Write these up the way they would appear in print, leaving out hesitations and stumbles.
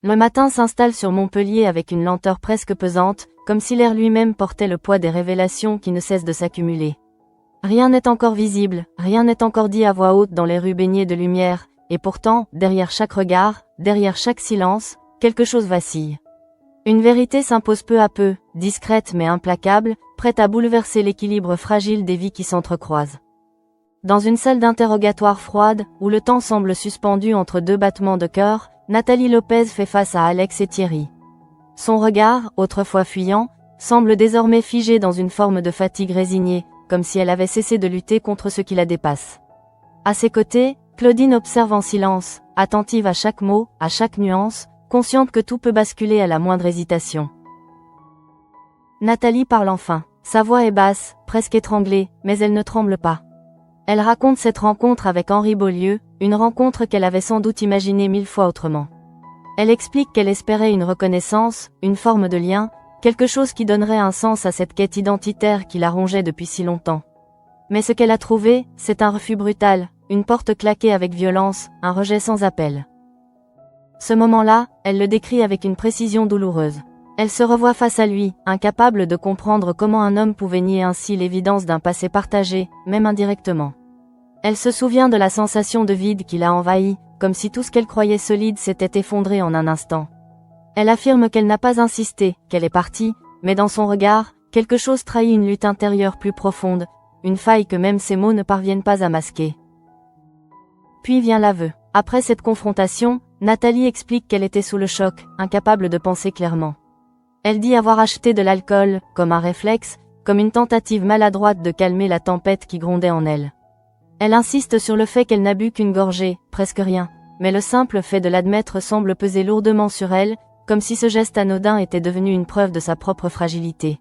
Le matin s'installe sur Montpellier avec une lenteur presque pesante, comme si l'air lui-même portait le poids des révélations qui ne cessent de s'accumuler. Rien n'est encore visible, rien n'est encore dit à voix haute dans les rues baignées de lumière, et pourtant, derrière chaque regard, derrière chaque silence, quelque chose vacille. Une vérité s'impose peu à peu, discrète mais implacable, prête à bouleverser l'équilibre fragile des vies qui s'entrecroisent. Dans une salle d'interrogatoire froide, où le temps semble suspendu entre deux battements de cœur, Nathalie Lopez fait face à Alex et Thierry. Son regard, autrefois fuyant, semble désormais figé dans une forme de fatigue résignée, comme si elle avait cessé de lutter contre ce qui la dépasse. À ses côtés, Claudine observe en silence, attentive à chaque mot, à chaque nuance, consciente que tout peut basculer à la moindre hésitation. Nathalie parle enfin. Sa voix est basse, presque étranglée, mais elle ne tremble pas. Elle raconte cette rencontre avec Henri Beaulieu, une rencontre qu'elle avait sans doute imaginée 1000 fois autrement. Elle explique qu'elle espérait une reconnaissance, une forme de lien, quelque chose qui donnerait un sens à cette quête identitaire qui la rongeait depuis si longtemps. Mais ce qu'elle a trouvé, c'est un refus brutal, une porte claquée avec violence, un rejet sans appel. Ce moment-là, elle le décrit avec une précision douloureuse. Elle se revoit face à lui, incapable de comprendre comment un homme pouvait nier ainsi l'évidence d'un passé partagé, même indirectement. Elle se souvient de la sensation de vide qui l'a envahie, comme si tout ce qu'elle croyait solide s'était effondré en un instant. Elle affirme qu'elle n'a pas insisté, qu'elle est partie, mais dans son regard, quelque chose trahit une lutte intérieure plus profonde, une faille que même ses mots ne parviennent pas à masquer. Puis vient l'aveu. Après cette confrontation, Nathalie explique qu'elle était sous le choc, incapable de penser clairement. Elle dit avoir acheté de l'alcool, comme un réflexe, comme une tentative maladroite de calmer la tempête qui grondait en elle. Elle insiste sur le fait qu'elle n'a bu qu'une gorgée, presque rien, mais le simple fait de l'admettre semble peser lourdement sur elle, comme si ce geste anodin était devenu une preuve de sa propre fragilité.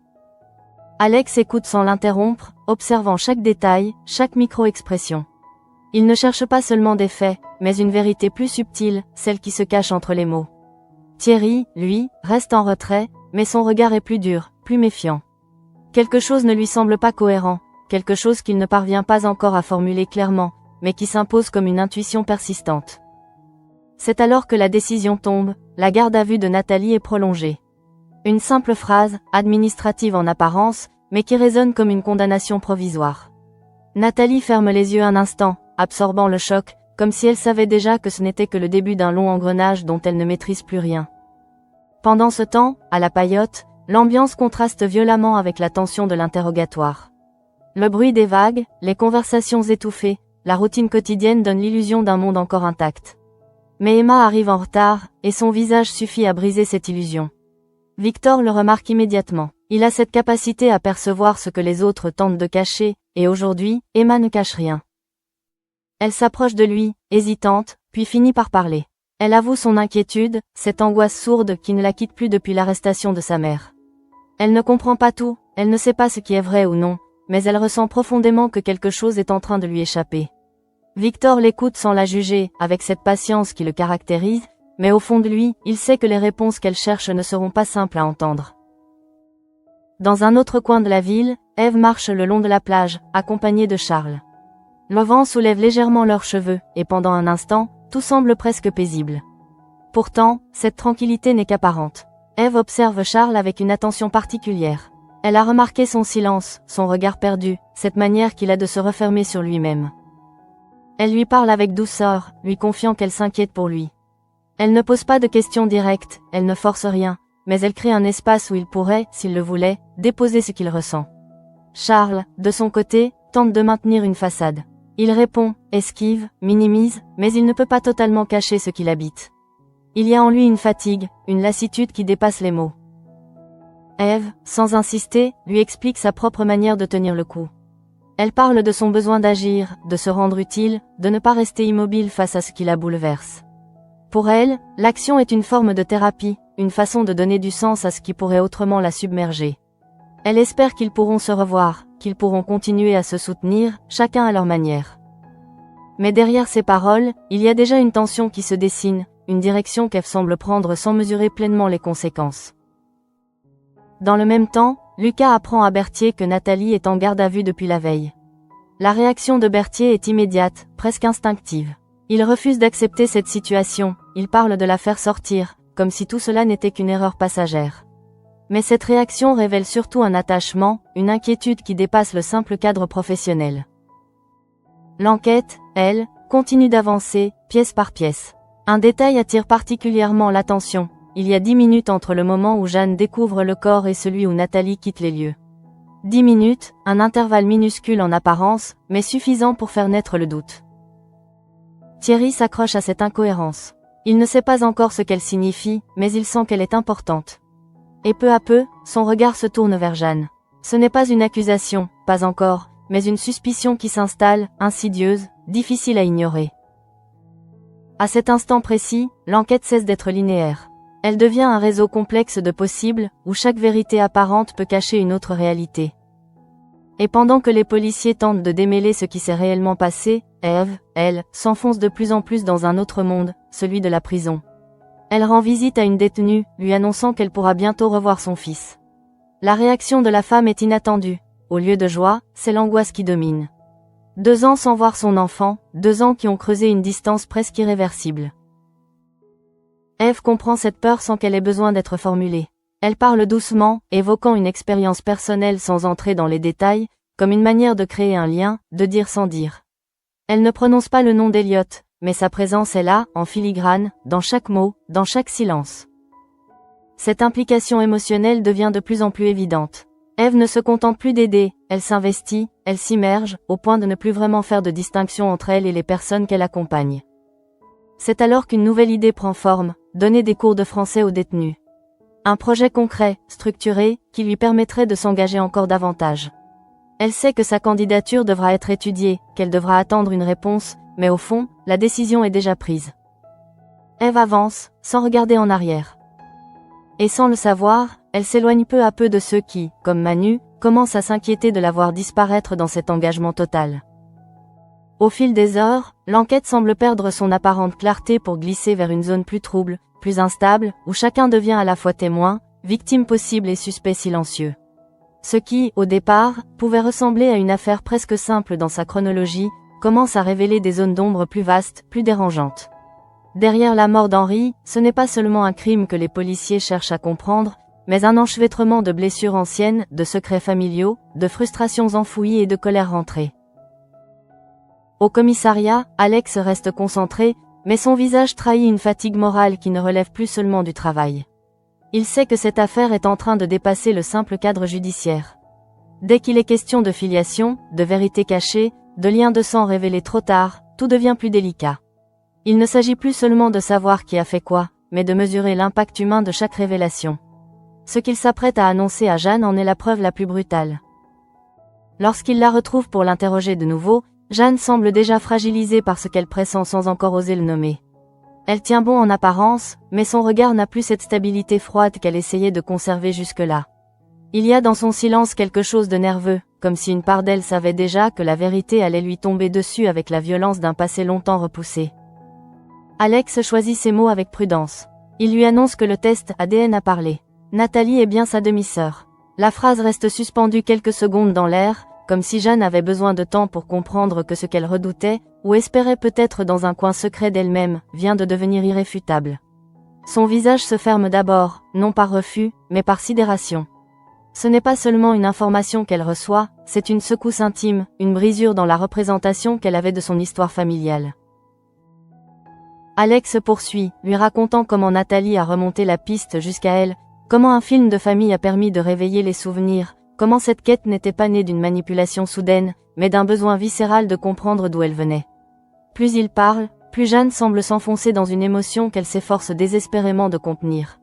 Alex écoute sans l'interrompre, observant chaque détail, chaque micro-expression. Il ne cherche pas seulement des faits, mais une vérité plus subtile, celle qui se cache entre les mots. Thierry, lui, reste en retrait, mais son regard est plus dur, plus méfiant. Quelque chose ne lui semble pas cohérent, quelque chose qu'il ne parvient pas encore à formuler clairement, mais qui s'impose comme une intuition persistante. C'est alors que la décision tombe, la garde à vue de Nathalie est prolongée. Une simple phrase, administrative en apparence, mais qui résonne comme une condamnation provisoire. Nathalie ferme les yeux un instant, absorbant le choc, comme si elle savait déjà que ce n'était que le début d'un long engrenage dont elle ne maîtrise plus rien. Pendant ce temps, à la Paillote, l'ambiance contraste violemment avec la tension de l'interrogatoire. Le bruit des vagues, les conversations étouffées, la routine quotidienne donnent l'illusion d'un monde encore intact. Mais Emma arrive en retard, et son visage suffit à briser cette illusion. Victor le remarque immédiatement. Il a cette capacité à percevoir ce que les autres tentent de cacher, et aujourd'hui, Emma ne cache rien. Elle s'approche de lui, hésitante, puis finit par parler. Elle avoue son inquiétude, cette angoisse sourde qui ne la quitte plus depuis l'arrestation de sa mère. Elle ne comprend pas tout, elle ne sait pas ce qui est vrai ou non, mais elle ressent profondément que quelque chose est en train de lui échapper. Victor l'écoute sans la juger, avec cette patience qui le caractérise, mais au fond de lui, il sait que les réponses qu'elle cherche ne seront pas simples à entendre. Dans un autre coin de la ville, Ève marche le long de la plage, accompagnée de Charles. Le vent soulève légèrement leurs cheveux, et pendant un instant, tout semble presque paisible. Pourtant, cette tranquillité n'est qu'apparente. Ève observe Charles avec une attention particulière. Elle a remarqué son silence, son regard perdu, cette manière qu'il a de se refermer sur lui-même. Elle lui parle avec douceur, lui confiant qu'elle s'inquiète pour lui. Elle ne pose pas de questions directes, elle ne force rien, mais elle crée un espace où il pourrait, s'il le voulait, déposer ce qu'il ressent. Charles, de son côté, tente de maintenir une façade. Il répond, esquive, minimise, mais il ne peut pas totalement cacher ce qu'il habite. Il y a en lui une fatigue, une lassitude qui dépasse les mots. Ève, sans insister, lui explique sa propre manière de tenir le coup. Elle parle de son besoin d'agir, de se rendre utile, de ne pas rester immobile face à ce qui la bouleverse. Pour elle, l'action est une forme de thérapie, une façon de donner du sens à ce qui pourrait autrement la submerger. Elle espère qu'ils pourront se revoir, qu'ils pourront continuer à se soutenir, chacun à leur manière. Mais derrière ces paroles, il y a déjà une tension qui se dessine, une direction qu'Ève semble prendre sans mesurer pleinement les conséquences. Dans le même temps, Lucas apprend à Berthier que Nathalie est en garde à vue depuis la veille. La réaction de Berthier est immédiate, presque instinctive. Il refuse d'accepter cette situation, il parle de la faire sortir, comme si tout cela n'était qu'une erreur passagère. Mais cette réaction révèle surtout un attachement, une inquiétude qui dépasse le simple cadre professionnel. L'enquête, elle, continue d'avancer, pièce par pièce. Un détail attire particulièrement l'attention. Il y a 10 minutes entre le moment où Jeanne découvre le corps et celui où Nathalie quitte les lieux. 10 minutes, un intervalle minuscule en apparence, mais suffisant pour faire naître le doute. Thierry s'accroche à cette incohérence. Il ne sait pas encore ce qu'elle signifie, mais il sent qu'elle est importante. Et peu à peu, son regard se tourne vers Jeanne. Ce n'est pas une accusation, pas encore, mais une suspicion qui s'installe, insidieuse, difficile à ignorer. À cet instant précis, l'enquête cesse d'être linéaire. Elle devient un réseau complexe de possibles, où chaque vérité apparente peut cacher une autre réalité. Et pendant que les policiers tentent de démêler ce qui s'est réellement passé, Ève, elle, s'enfonce de plus en plus dans un autre monde, celui de la prison. Elle rend visite à une détenue, lui annonçant qu'elle pourra bientôt revoir son fils. La réaction de la femme est inattendue. Au lieu de joie, c'est l'angoisse qui domine. 2 ans sans voir son enfant, 2 ans qui ont creusé une distance presque irréversible. Ève comprend cette peur sans qu'elle ait besoin d'être formulée. Elle parle doucement, évoquant une expérience personnelle sans entrer dans les détails, comme une manière de créer un lien, de dire sans dire. Elle ne prononce pas le nom d'Elliot, mais sa présence est là, en filigrane, dans chaque mot, dans chaque silence. Cette implication émotionnelle devient de plus en plus évidente. Ève ne se contente plus d'aider, elle s'investit, elle s'immerge, au point de ne plus vraiment faire de distinction entre elle et les personnes qu'elle accompagne. C'est alors qu'une nouvelle idée prend forme, donner des cours de français aux détenus. Un projet concret, structuré, qui lui permettrait de s'engager encore davantage. Elle sait que sa candidature devra être étudiée, qu'elle devra attendre une réponse, mais au fond, la décision est déjà prise. Ève avance, sans regarder en arrière. Et sans le savoir, elle s'éloigne peu à peu de ceux qui, comme Manu, commencent à s'inquiéter de la voir disparaître dans cet engagement total. Au fil des heures, l'enquête semble perdre son apparente clarté pour glisser vers une zone plus trouble, plus instable, où chacun devient à la fois témoin, victime possible et suspect silencieux. Ce qui, au départ, pouvait ressembler à une affaire presque simple dans sa chronologie, commence à révéler des zones d'ombre plus vastes, plus dérangeantes. Derrière la mort d'Henri, ce n'est pas seulement un crime que les policiers cherchent à comprendre, mais un enchevêtrement de blessures anciennes, de secrets familiaux, de frustrations enfouies et de colères rentrées. Au commissariat, Alex reste concentré, mais son visage trahit une fatigue morale qui ne relève plus seulement du travail. Il sait que cette affaire est en train de dépasser le simple cadre judiciaire. Dès qu'il est question de filiation, de vérité cachée, de liens de sang révélés trop tard, tout devient plus délicat. Il ne s'agit plus seulement de savoir qui a fait quoi, mais de mesurer l'impact humain de chaque révélation. Ce qu'il s'apprête à annoncer à Jeanne en est la preuve la plus brutale. Lorsqu'il la retrouve pour l'interroger de nouveau, Jeanne semble déjà fragilisée par ce qu'elle pressent sans encore oser le nommer. Elle tient bon en apparence, mais son regard n'a plus cette stabilité froide qu'elle essayait de conserver jusque-là. Il y a dans son silence quelque chose de nerveux, comme si une part d'elle savait déjà que la vérité allait lui tomber dessus avec la violence d'un passé longtemps repoussé. Alex choisit ses mots avec prudence. Il lui annonce que le test ADN a parlé. Nathalie est bien sa demi-sœur. La phrase reste suspendue quelques secondes dans l'air, comme si Jeanne avait besoin de temps pour comprendre que ce qu'elle redoutait, ou espérait peut-être dans un coin secret d'elle-même, vient de devenir irréfutable. Son visage se ferme d'abord, non par refus, mais par sidération. Ce n'est pas seulement une information qu'elle reçoit, c'est une secousse intime, une brisure dans la représentation qu'elle avait de son histoire familiale. Alex poursuit, lui racontant comment Nathalie a remonté la piste jusqu'à elle, comment un film de famille a permis de réveiller les souvenirs, comment cette quête n'était pas née d'une manipulation soudaine, mais d'un besoin viscéral de comprendre d'où elle venait. Plus il parle, plus Jeanne semble s'enfoncer dans une émotion qu'elle s'efforce désespérément de contenir.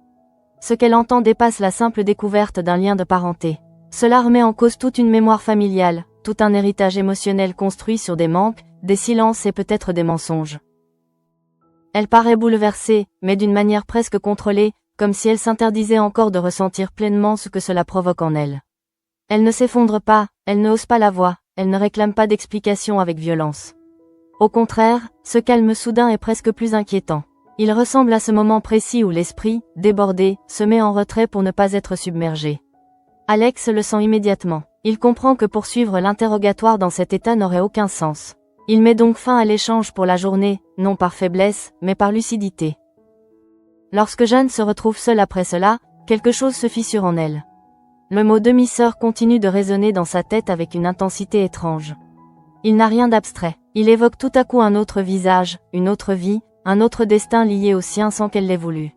Ce qu'elle entend dépasse la simple découverte d'un lien de parenté. Cela remet en cause toute une mémoire familiale, tout un héritage émotionnel construit sur des manques, des silences et peut-être des mensonges. Elle paraît bouleversée, mais d'une manière presque contrôlée, comme si elle s'interdisait encore de ressentir pleinement ce que cela provoque en elle. Elle ne s'effondre pas, elle ne hausse pas la voix, elle ne réclame pas d'explication avec violence. Au contraire, ce calme soudain est presque plus inquiétant. Il ressemble à ce moment précis où l'esprit, débordé, se met en retrait pour ne pas être submergé. Alex le sent immédiatement. Il comprend que poursuivre l'interrogatoire dans cet état n'aurait aucun sens. Il met donc fin à l'échange pour la journée, non par faiblesse, mais par lucidité. Lorsque Jeanne se retrouve seule après cela, quelque chose se fissure en elle. Le mot demi-sœur continue de résonner dans sa tête avec une intensité étrange. Il n'a rien d'abstrait. Il évoque tout à coup un autre visage, une autre vie, un autre destin lié au sien sans qu'elle l'ait voulu.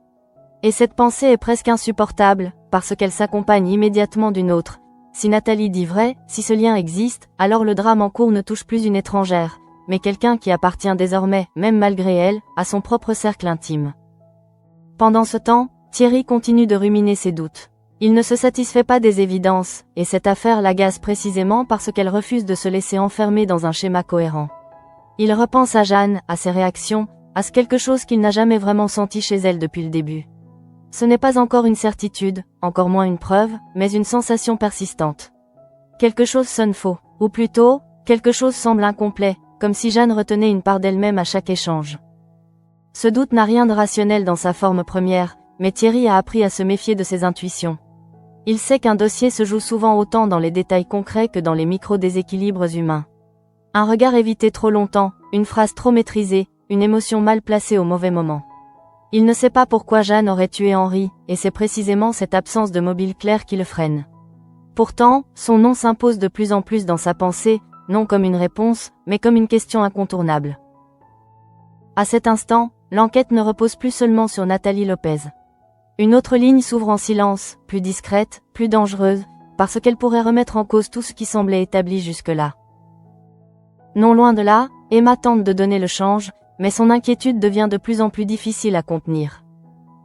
Et cette pensée est presque insupportable, parce qu'elle s'accompagne immédiatement d'une autre. Si Nathalie dit vrai, si ce lien existe, alors le drame en cours ne touche plus une étrangère, mais quelqu'un qui appartient désormais, même malgré elle, à son propre cercle intime. Pendant ce temps, Thierry continue de ruminer ses doutes. Il ne se satisfait pas des évidences, et cette affaire l'agace précisément parce qu'elle refuse de se laisser enfermer dans un schéma cohérent. Il repense à Jeanne, à ses réactions, à ce quelque chose qu'il n'a jamais vraiment senti chez elle depuis le début. Ce n'est pas encore une certitude, encore moins une preuve, mais une sensation persistante. Quelque chose sonne faux, ou plutôt, quelque chose semble incomplet, comme si Jeanne retenait une part d'elle-même à chaque échange. Ce doute n'a rien de rationnel dans sa forme première, mais Thierry a appris à se méfier de ses intuitions. Il sait qu'un dossier se joue souvent autant dans les détails concrets que dans les micro-déséquilibres humains. Un regard évité trop longtemps, une phrase trop maîtrisée, une émotion mal placée au mauvais moment. Il ne sait pas pourquoi Jeanne aurait tué Henri, et c'est précisément cette absence de mobile clair qui le freine. Pourtant, son nom s'impose de plus en plus dans sa pensée, non comme une réponse, mais comme une question incontournable. À cet instant, l'enquête ne repose plus seulement sur Nathalie Lopez. Une autre ligne s'ouvre en silence, plus discrète, plus dangereuse, parce qu'elle pourrait remettre en cause tout ce qui semblait établi jusque-là. Non loin de là, Emma tente de donner le change, mais son inquiétude devient de plus en plus difficile à contenir.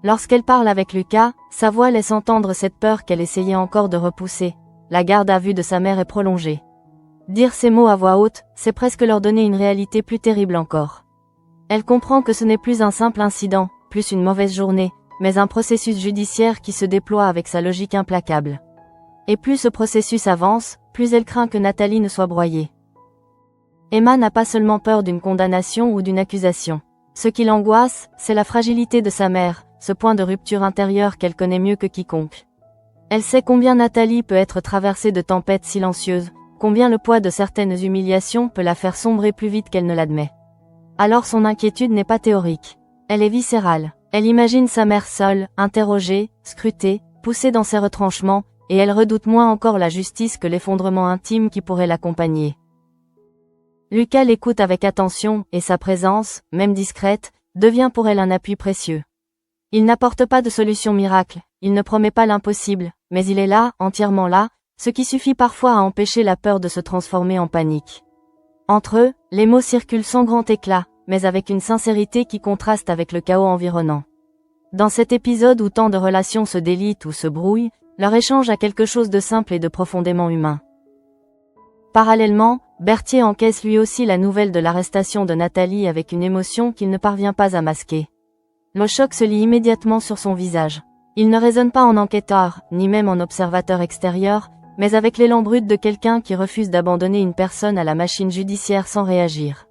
Lorsqu'elle parle avec Lucas, sa voix laisse entendre cette peur qu'elle essayait encore de repousser. La garde à vue de sa mère est prolongée. Dire ces mots à voix haute, c'est presque leur donner une réalité plus terrible encore. Elle comprend que ce n'est plus un simple incident, plus une mauvaise journée, mais un processus judiciaire qui se déploie avec sa logique implacable. Et plus ce processus avance, plus elle craint que Nathalie ne soit broyée. Emma n'a pas seulement peur d'une condamnation ou d'une accusation. Ce qui l'angoisse, c'est la fragilité de sa mère, ce point de rupture intérieure qu'elle connaît mieux que quiconque. Elle sait combien Nathalie peut être traversée de tempêtes silencieuses, combien le poids de certaines humiliations peut la faire sombrer plus vite qu'elle ne l'admet. Alors son inquiétude n'est pas théorique. Elle est viscérale. Elle imagine sa mère seule, interrogée, scrutée, poussée dans ses retranchements, et elle redoute moins encore la justice que l'effondrement intime qui pourrait l'accompagner. Lucas l'écoute avec attention, et sa présence, même discrète, devient pour elle un appui précieux. Il n'apporte pas de solution miracle, il ne promet pas l'impossible, mais il est là, entièrement là, ce qui suffit parfois à empêcher la peur de se transformer en panique. Entre eux, les mots circulent sans grand éclat, mais avec une sincérité qui contraste avec le chaos environnant. Dans cet épisode où tant de relations se délitent ou se brouillent, leur échange a quelque chose de simple et de profondément humain. Parallèlement, Berthier encaisse lui aussi la nouvelle de l'arrestation de Nathalie avec une émotion qu'il ne parvient pas à masquer. Le choc se lit immédiatement sur son visage. Il ne raisonne pas en enquêteur, ni même en observateur extérieur, mais avec l'élan brut de quelqu'un qui refuse d'abandonner une personne à la machine judiciaire sans réagir.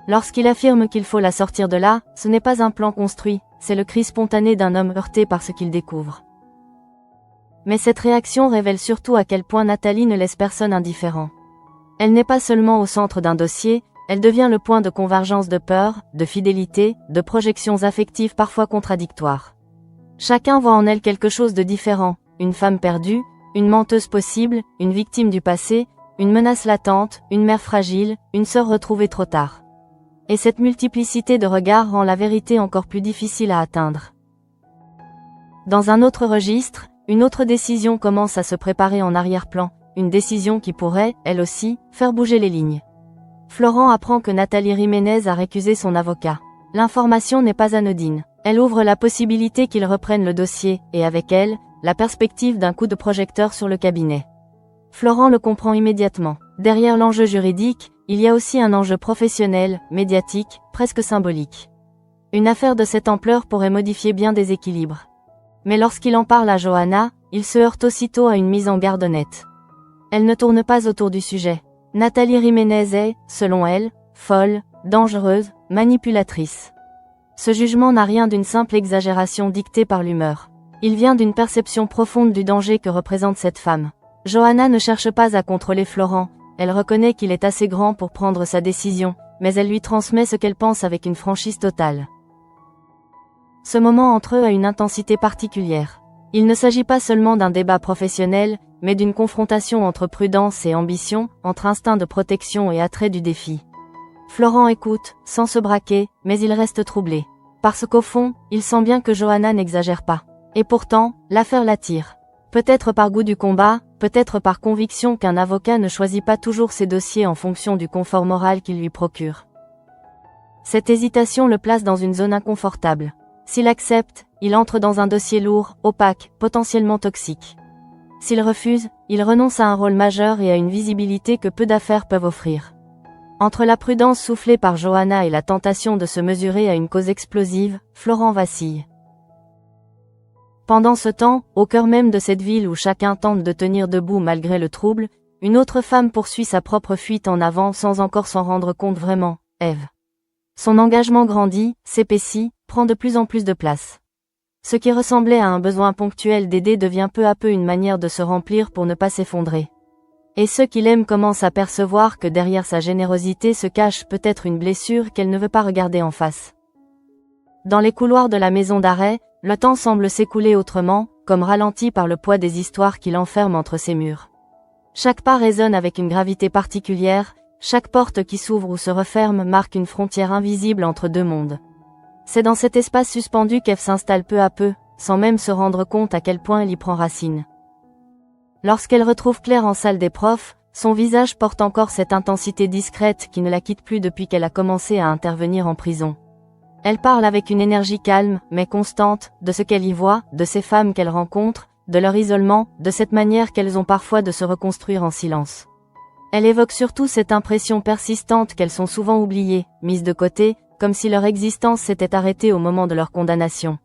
Lorsqu'il affirme qu'il faut la sortir de là, ce n'est pas un plan construit, c'est le cri spontané d'un homme heurté par ce qu'il découvre. Mais cette réaction révèle surtout à quel point Nathalie ne laisse personne indifférent. Elle n'est pas seulement au centre d'un dossier, elle devient le point de convergence de peur, de fidélité, de projections affectives parfois contradictoires. Chacun voit en elle quelque chose de différent, une femme perdue, une menteuse possible, une victime du passé, une menace latente, une mère fragile, une sœur retrouvée trop tard. Et cette multiplicité de regards rend la vérité encore plus difficile à atteindre. Dans un autre registre, une autre décision commence à se préparer en arrière-plan, une décision qui pourrait, elle aussi, faire bouger les lignes. Florent apprend que Nathalie Jiménez a récusé son avocat. L'information n'est pas anodine. Elle ouvre la possibilité qu'il reprenne le dossier, et avec elle, la perspective d'un coup de projecteur sur le cabinet. Florent le comprend immédiatement. Derrière l'enjeu juridique, il y a aussi un enjeu professionnel, médiatique, presque symbolique. Une affaire de cette ampleur pourrait modifier bien des équilibres. Mais lorsqu'il en parle à Johanna, il se heurte aussitôt à une mise en garde nette. Elle ne tourne pas autour du sujet. Nathalie Jiménez est, selon elle, folle, dangereuse, manipulatrice. Ce jugement n'a rien d'une simple exagération dictée par l'humeur. Il vient d'une perception profonde du danger que représente cette femme. Johanna ne cherche pas à contrôler Florent, elle reconnaît qu'il est assez grand pour prendre sa décision, mais elle lui transmet ce qu'elle pense avec une franchise totale. Ce moment entre eux a une intensité particulière. Il ne s'agit pas seulement d'un débat professionnel, mais d'une confrontation entre prudence et ambition, entre instinct de protection et attrait du défi. Florent écoute, sans se braquer, mais il reste troublé. Parce qu'au fond, il sent bien que Johanna n'exagère pas. Et pourtant, l'affaire l'attire. Peut-être par goût du combat, peut-être par conviction qu'un avocat ne choisit pas toujours ses dossiers en fonction du confort moral qu'il lui procure. Cette hésitation le place dans une zone inconfortable. S'il accepte, il entre dans un dossier lourd, opaque, potentiellement toxique. S'il refuse, il renonce à un rôle majeur et à une visibilité que peu d'affaires peuvent offrir. Entre la prudence soufflée par Johanna et la tentation de se mesurer à une cause explosive, Florent vacille. Pendant ce temps, au cœur même de cette ville où chacun tente de tenir debout malgré le trouble, une autre femme poursuit sa propre fuite en avant sans encore s'en rendre compte vraiment, Ève. Son engagement grandit, s'épaissit, prend de plus en plus de place. Ce qui ressemblait à un besoin ponctuel d'aider devient peu à peu une manière de se remplir pour ne pas s'effondrer. Et ceux qui l'aiment commencent à percevoir que derrière sa générosité se cache peut-être une blessure qu'elle ne veut pas regarder en face. Dans les couloirs de la maison d'arrêt, le temps semble s'écouler autrement, comme ralenti par le poids des histoires qu'il enferme entre ses murs. Chaque pas résonne avec une gravité particulière, chaque porte qui s'ouvre ou se referme marque une frontière invisible entre deux mondes. C'est dans cet espace suspendu qu'Ève s'installe peu à peu, sans même se rendre compte à quel point elle y prend racine. Lorsqu'elle retrouve Claire en salle des profs, son visage porte encore cette intensité discrète qui ne la quitte plus depuis qu'elle a commencé à intervenir en prison. Elle parle avec une énergie calme, mais constante, de ce qu'elle y voit, de ces femmes qu'elle rencontre, de leur isolement, de cette manière qu'elles ont parfois de se reconstruire en silence. Elle évoque surtout cette impression persistante qu'elles sont souvent oubliées, mises de côté, comme si leur existence s'était arrêtée au moment de leur condamnation.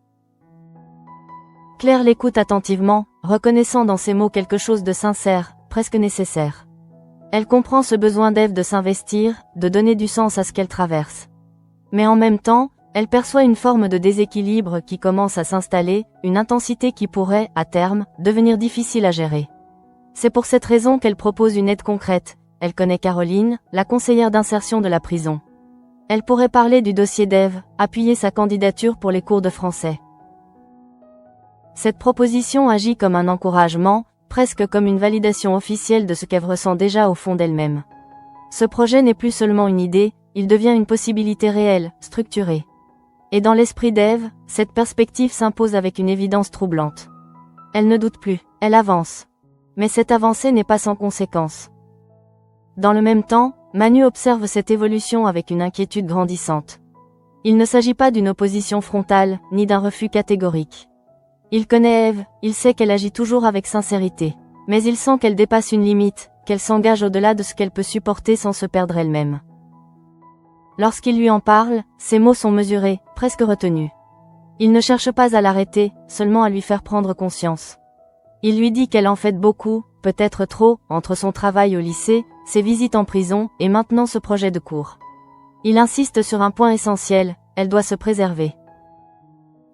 Claire l'écoute attentivement, reconnaissant dans ses mots quelque chose de sincère, presque nécessaire. Elle comprend ce besoin d'Ève de s'investir, de donner du sens à ce qu'elle traverse. Mais en même temps, elle perçoit une forme de déséquilibre qui commence à s'installer, une intensité qui pourrait, à terme, devenir difficile à gérer. C'est pour cette raison qu'elle propose une aide concrète. Elle connaît Caroline, la conseillère d'insertion de la prison. Elle pourrait parler du dossier d'Ève, appuyer sa candidature pour les cours de français. Cette proposition agit comme un encouragement, presque comme une validation officielle de ce qu'Ève ressent déjà au fond d'elle-même. Ce projet n'est plus seulement une idée, il devient une possibilité réelle, structurée. Et dans l'esprit d'Ève, cette perspective s'impose avec une évidence troublante. Elle ne doute plus, elle avance. Mais cette avancée n'est pas sans conséquence. Dans le même temps, Manu observe cette évolution avec une inquiétude grandissante. Il ne s'agit pas d'une opposition frontale, ni d'un refus catégorique. Il connaît Ève, il sait qu'elle agit toujours avec sincérité. Mais il sent qu'elle dépasse une limite, qu'elle s'engage au-delà de ce qu'elle peut supporter sans se perdre elle-même. Lorsqu'il lui en parle, ses mots sont mesurés, presque retenus. Il ne cherche pas à l'arrêter, seulement à lui faire prendre conscience. Il lui dit qu'elle en fait beaucoup, peut-être trop, entre son travail au lycée, ses visites en prison, et maintenant ce projet de cours. Il insiste sur un point essentiel, elle doit se préserver.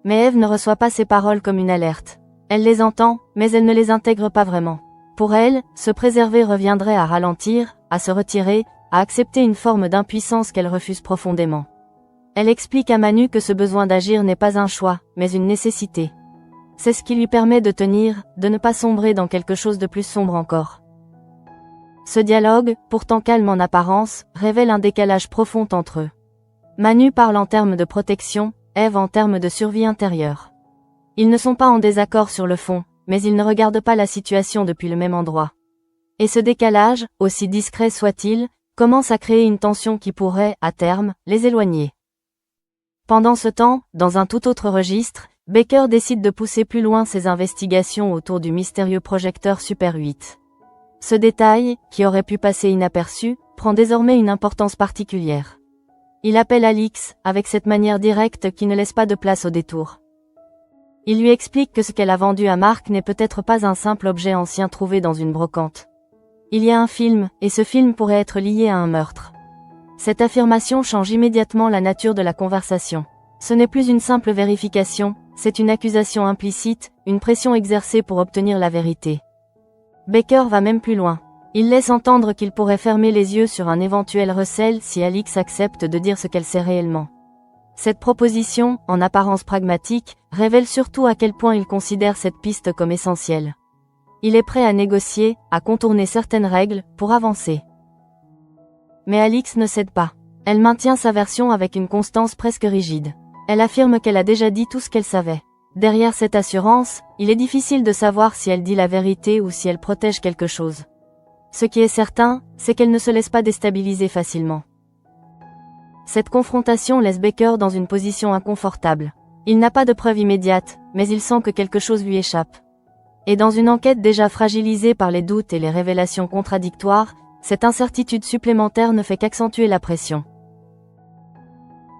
Mais Ève ne reçoit pas ces paroles comme une alerte. Elle les entend, mais elle ne les intègre pas vraiment. Pour elle, se préserver reviendrait à ralentir, à se retirer, à accepter une forme d'impuissance qu'elle refuse profondément. Elle explique à Manu que ce besoin d'agir n'est pas un choix, mais une nécessité. C'est ce qui lui permet de tenir, de ne pas sombrer dans quelque chose de plus sombre encore. Ce dialogue, pourtant calme en apparence, révèle un décalage profond entre eux. Manu parle en termes de protection, Ève en termes de survie intérieure. Ils ne sont pas en désaccord sur le fond, mais ils ne regardent pas la situation depuis le même endroit. Et ce décalage, aussi discret soit-il, commence à créer une tension qui pourrait, à terme, les éloigner. Pendant ce temps, dans un tout autre registre, Baker décide de pousser plus loin ses investigations autour du mystérieux projecteur Super 8. Ce détail, qui aurait pu passer inaperçu, prend désormais une importance particulière. Il appelle Alix, avec cette manière directe qui ne laisse pas de place au détour. Il lui explique que ce qu'elle a vendu à Marc n'est peut-être pas un simple objet ancien trouvé dans une brocante. Il y a un film, et ce film pourrait être lié à un meurtre. Cette affirmation change immédiatement la nature de la conversation. Ce n'est plus une simple vérification, c'est une accusation implicite, une pression exercée pour obtenir la vérité. Baker va même plus loin. Il laisse entendre qu'il pourrait fermer les yeux sur un éventuel recel si Alix accepte de dire ce qu'elle sait réellement. Cette proposition, en apparence pragmatique, révèle surtout à quel point il considère cette piste comme essentielle. Il est prêt à négocier, à contourner certaines règles, pour avancer. Mais Alix ne cède pas. Elle maintient sa version avec une constance presque rigide. Elle affirme qu'elle a déjà dit tout ce qu'elle savait. Derrière cette assurance, il est difficile de savoir si elle dit la vérité ou si elle protège quelque chose. Ce qui est certain, c'est qu'elle ne se laisse pas déstabiliser facilement. Cette confrontation laisse Baker dans une position inconfortable. Il n'a pas de preuve immédiate, mais il sent que quelque chose lui échappe. Et dans une enquête déjà fragilisée par les doutes et les révélations contradictoires, cette incertitude supplémentaire ne fait qu'accentuer la pression.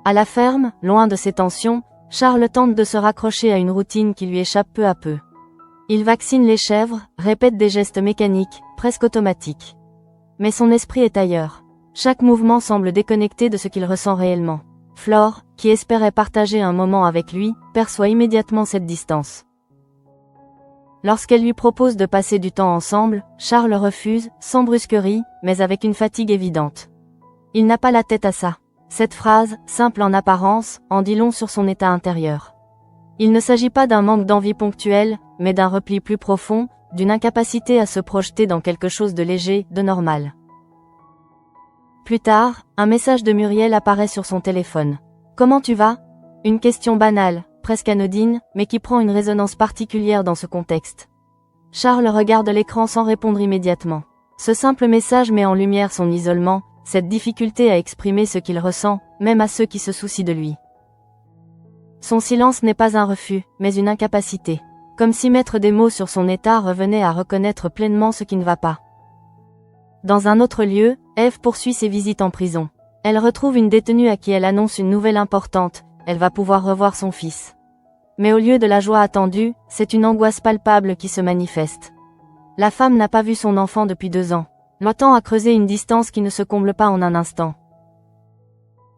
À la ferme, loin de ces tensions, Charles tente de se raccrocher à une routine qui lui échappe peu à peu. Il vaccine les chèvres, répète des gestes mécaniques, presque automatiques. Mais son esprit est ailleurs. Chaque mouvement semble déconnecté de ce qu'il ressent réellement. Flore, qui espérait partager un moment avec lui, perçoit immédiatement cette distance. Lorsqu'elle lui propose de passer du temps ensemble, Charles refuse, sans brusquerie, mais avec une fatigue évidente. Il n'a pas la tête à ça. Cette phrase, simple en apparence, en dit long sur son état intérieur. Il ne s'agit pas d'un manque d'envie ponctuel, mais d'un repli plus profond, d'une incapacité à se projeter dans quelque chose de léger, de normal. Plus tard, un message de Muriel apparaît sur son téléphone. « Comment tu vas ?» Une question banale, presque anodine, mais qui prend une résonance particulière dans ce contexte. Charles regarde l'écran sans répondre immédiatement. Ce simple message met en lumière son isolement, cette difficulté à exprimer ce qu'il ressent, même à ceux qui se soucient de lui. Son silence n'est pas un refus, mais une incapacité. Comme si mettre des mots sur son état revenait à reconnaître pleinement ce qui ne va pas. Dans un autre lieu, Eve poursuit ses visites en prison. Elle retrouve une détenue à qui elle annonce une nouvelle importante, elle va pouvoir revoir son fils. Mais au lieu de la joie attendue, c'est une angoisse palpable qui se manifeste. La femme n'a pas vu son enfant depuis 2 ans. Le temps a creusé une distance qui ne se comble pas en un instant.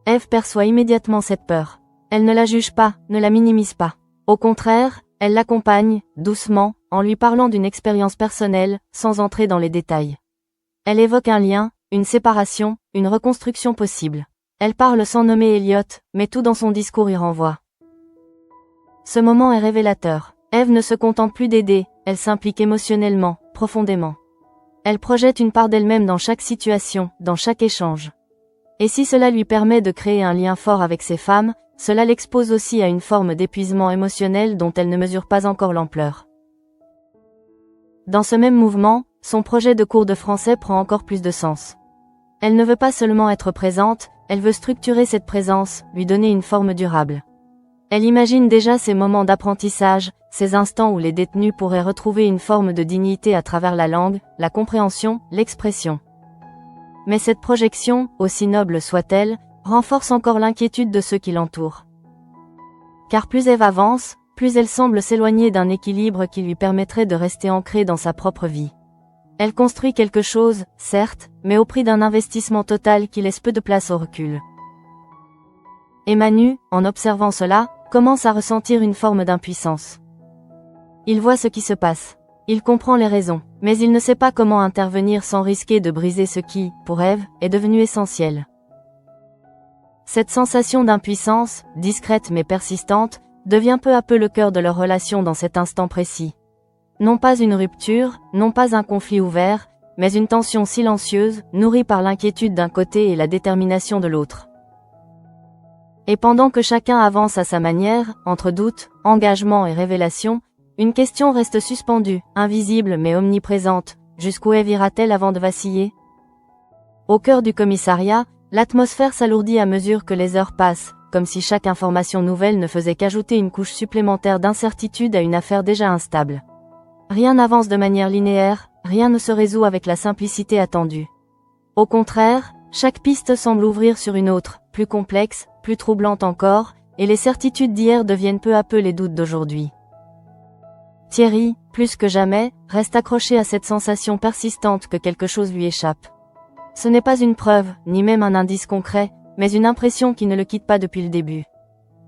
Eve perçoit immédiatement cette peur. Elle ne la juge pas, ne la minimise pas. Au contraire, elle l'accompagne, doucement, en lui parlant d'une expérience personnelle, sans entrer dans les détails. Elle évoque un lien, une séparation, une reconstruction possible. Elle parle sans nommer Elliot, mais tout dans son discours y renvoie. Ce moment est révélateur. Eve ne se contente plus d'aider, elle s'implique émotionnellement, profondément. Elle projette une part d'elle-même dans chaque situation, dans chaque échange. Et si cela lui permet de créer un lien fort avec ces femmes, cela l'expose aussi à une forme d'épuisement émotionnel dont elle ne mesure pas encore l'ampleur. Dans ce même mouvement, son projet de cours de français prend encore plus de sens. Elle ne veut pas seulement être présente, elle veut structurer cette présence, lui donner une forme durable. Elle imagine déjà ces moments d'apprentissage, ces instants où les détenus pourraient retrouver une forme de dignité à travers la langue, la compréhension, l'expression. Mais cette projection, aussi noble soit-elle, renforce encore l'inquiétude de ceux qui l'entourent. Car plus Eve avance, plus elle semble s'éloigner d'un équilibre qui lui permettrait de rester ancrée dans sa propre vie. Elle construit quelque chose, certes, mais au prix d'un investissement total qui laisse peu de place au recul. Et Manu, en observant cela, commence à ressentir une forme d'impuissance. Il voit ce qui se passe. Il comprend les raisons, mais il ne sait pas comment intervenir sans risquer de briser ce qui, pour Eve, est devenu essentiel. Cette sensation d'impuissance, discrète mais persistante, devient peu à peu le cœur de leur relation dans cet instant précis. Non pas une rupture, non pas un conflit ouvert, mais une tension silencieuse, nourrie par l'inquiétude d'un côté et la détermination de l'autre. Et pendant que chacun avance à sa manière, entre doute, engagement et révélation, une question reste suspendue, invisible mais omniprésente. Jusqu'où Eve ira-t-elle avant de vaciller ? Au cœur du commissariat, l'atmosphère s'alourdit à mesure que les heures passent, comme si chaque information nouvelle ne faisait qu'ajouter une couche supplémentaire d'incertitude à une affaire déjà instable. Rien n'avance de manière linéaire, rien ne se résout avec la simplicité attendue. Au contraire, chaque piste semble ouvrir sur une autre, plus complexe, plus troublante encore, et les certitudes d'hier deviennent peu à peu les doutes d'aujourd'hui. Thierry, plus que jamais, reste accroché à cette sensation persistante que quelque chose lui échappe. Ce n'est pas une preuve, ni même un indice concret, mais une impression qui ne le quitte pas depuis le début.